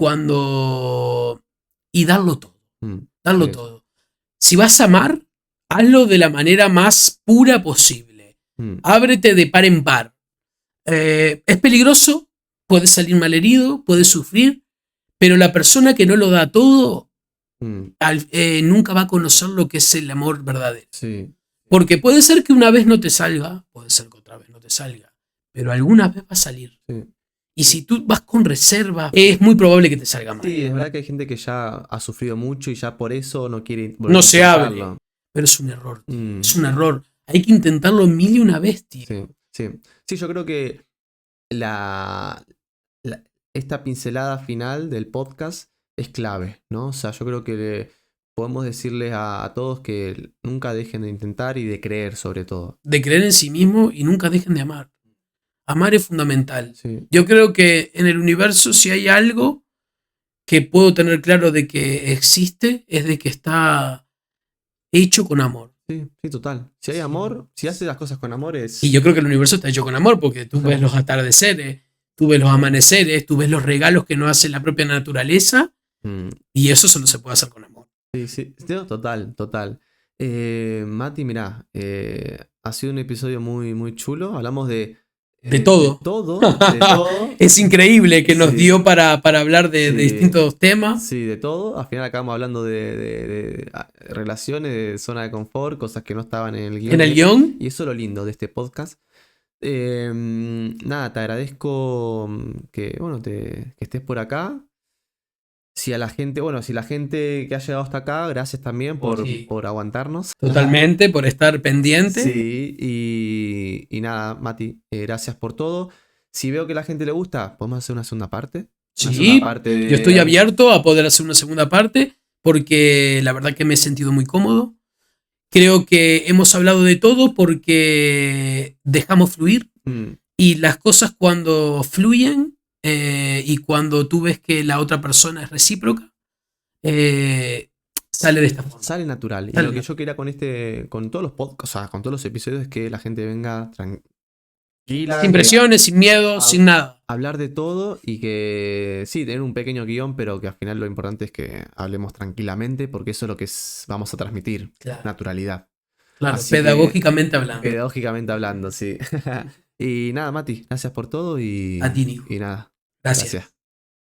darlo todo. Darlo Sí. todo. Si vas a amar, hazlo de la manera más pura posible. Ábrete de par en par. Es peligroso, puedes salir malherido, puedes sufrir, pero la persona que no lo da todo nunca va a conocer lo que es el amor verdadero. Sí. Porque puede ser que una vez no te salga, puede ser que otra vez no te salga, pero alguna vez va a salir. Sí. Y si tú vas con reserva, es muy probable que te salga mal. Sí, es verdad que hay gente que ya ha sufrido mucho y ya por eso no quiere No se intentarlo. hable, pero es un error, tío. Es un error. Hay que intentarlo 1001 tío. Sí, sí. Sí, yo creo que esta pincelada final del podcast es clave, ¿no? O sea, yo creo que podemos decirles a todos que nunca dejen de intentar y de creer sobre todo. De creer en sí mismo y nunca dejen de amar. Amar es fundamental. Sí. Yo creo que en el universo, si hay algo que puedo tener claro de que existe, es de que está hecho con amor. Sí, sí, total. Si hay amor, si haces las cosas con amor es... Y yo creo que el universo está hecho con amor, porque tú ves los atardeceres, tú ves los amaneceres, tú ves los regalos que nos hace la propia naturaleza, y eso solo se puede hacer con amor. Sí, sí, total, total. Mati, mirá, ha sido un episodio muy, muy chulo. Hablamos de todo. De todo. Es increíble que nos Sí. dio para hablar de distintos temas. Sí, de todo. Al final acabamos hablando de relaciones, de zona de confort, cosas que no estaban en el guión. En el guión. Y eso es lo lindo de este podcast. Nada, te agradezco que, bueno, que estés por acá. Si la gente que ha llegado hasta acá, gracias también por aguantarnos. Totalmente, por estar pendiente. Sí, y nada, Mati, gracias por todo. Si veo que a la gente le gusta, podemos hacer una segunda parte. Sí, yo estoy abierto a poder hacer una segunda parte porque la verdad que me he sentido muy cómodo. Creo que hemos hablado de todo porque dejamos fluir y las cosas cuando fluyen y cuando tú ves que la otra persona es recíproca, sale de esta forma. Sale natural. Y lo que yo quería con todos los podcasts, o sea, con todos los episodios es que la gente venga tranquila. Sin presiones, sin miedo, sin nada. Hablar de todo y que sí, tener un pequeño guión, pero que al final lo importante es que hablemos tranquilamente porque eso es lo que vamos a transmitir. Claro. Naturalidad. Claro, pedagógicamente hablando. Pedagógicamente hablando, sí. Y nada, Mati, gracias por todo y... A ti, Nico. Y nada. Gracias.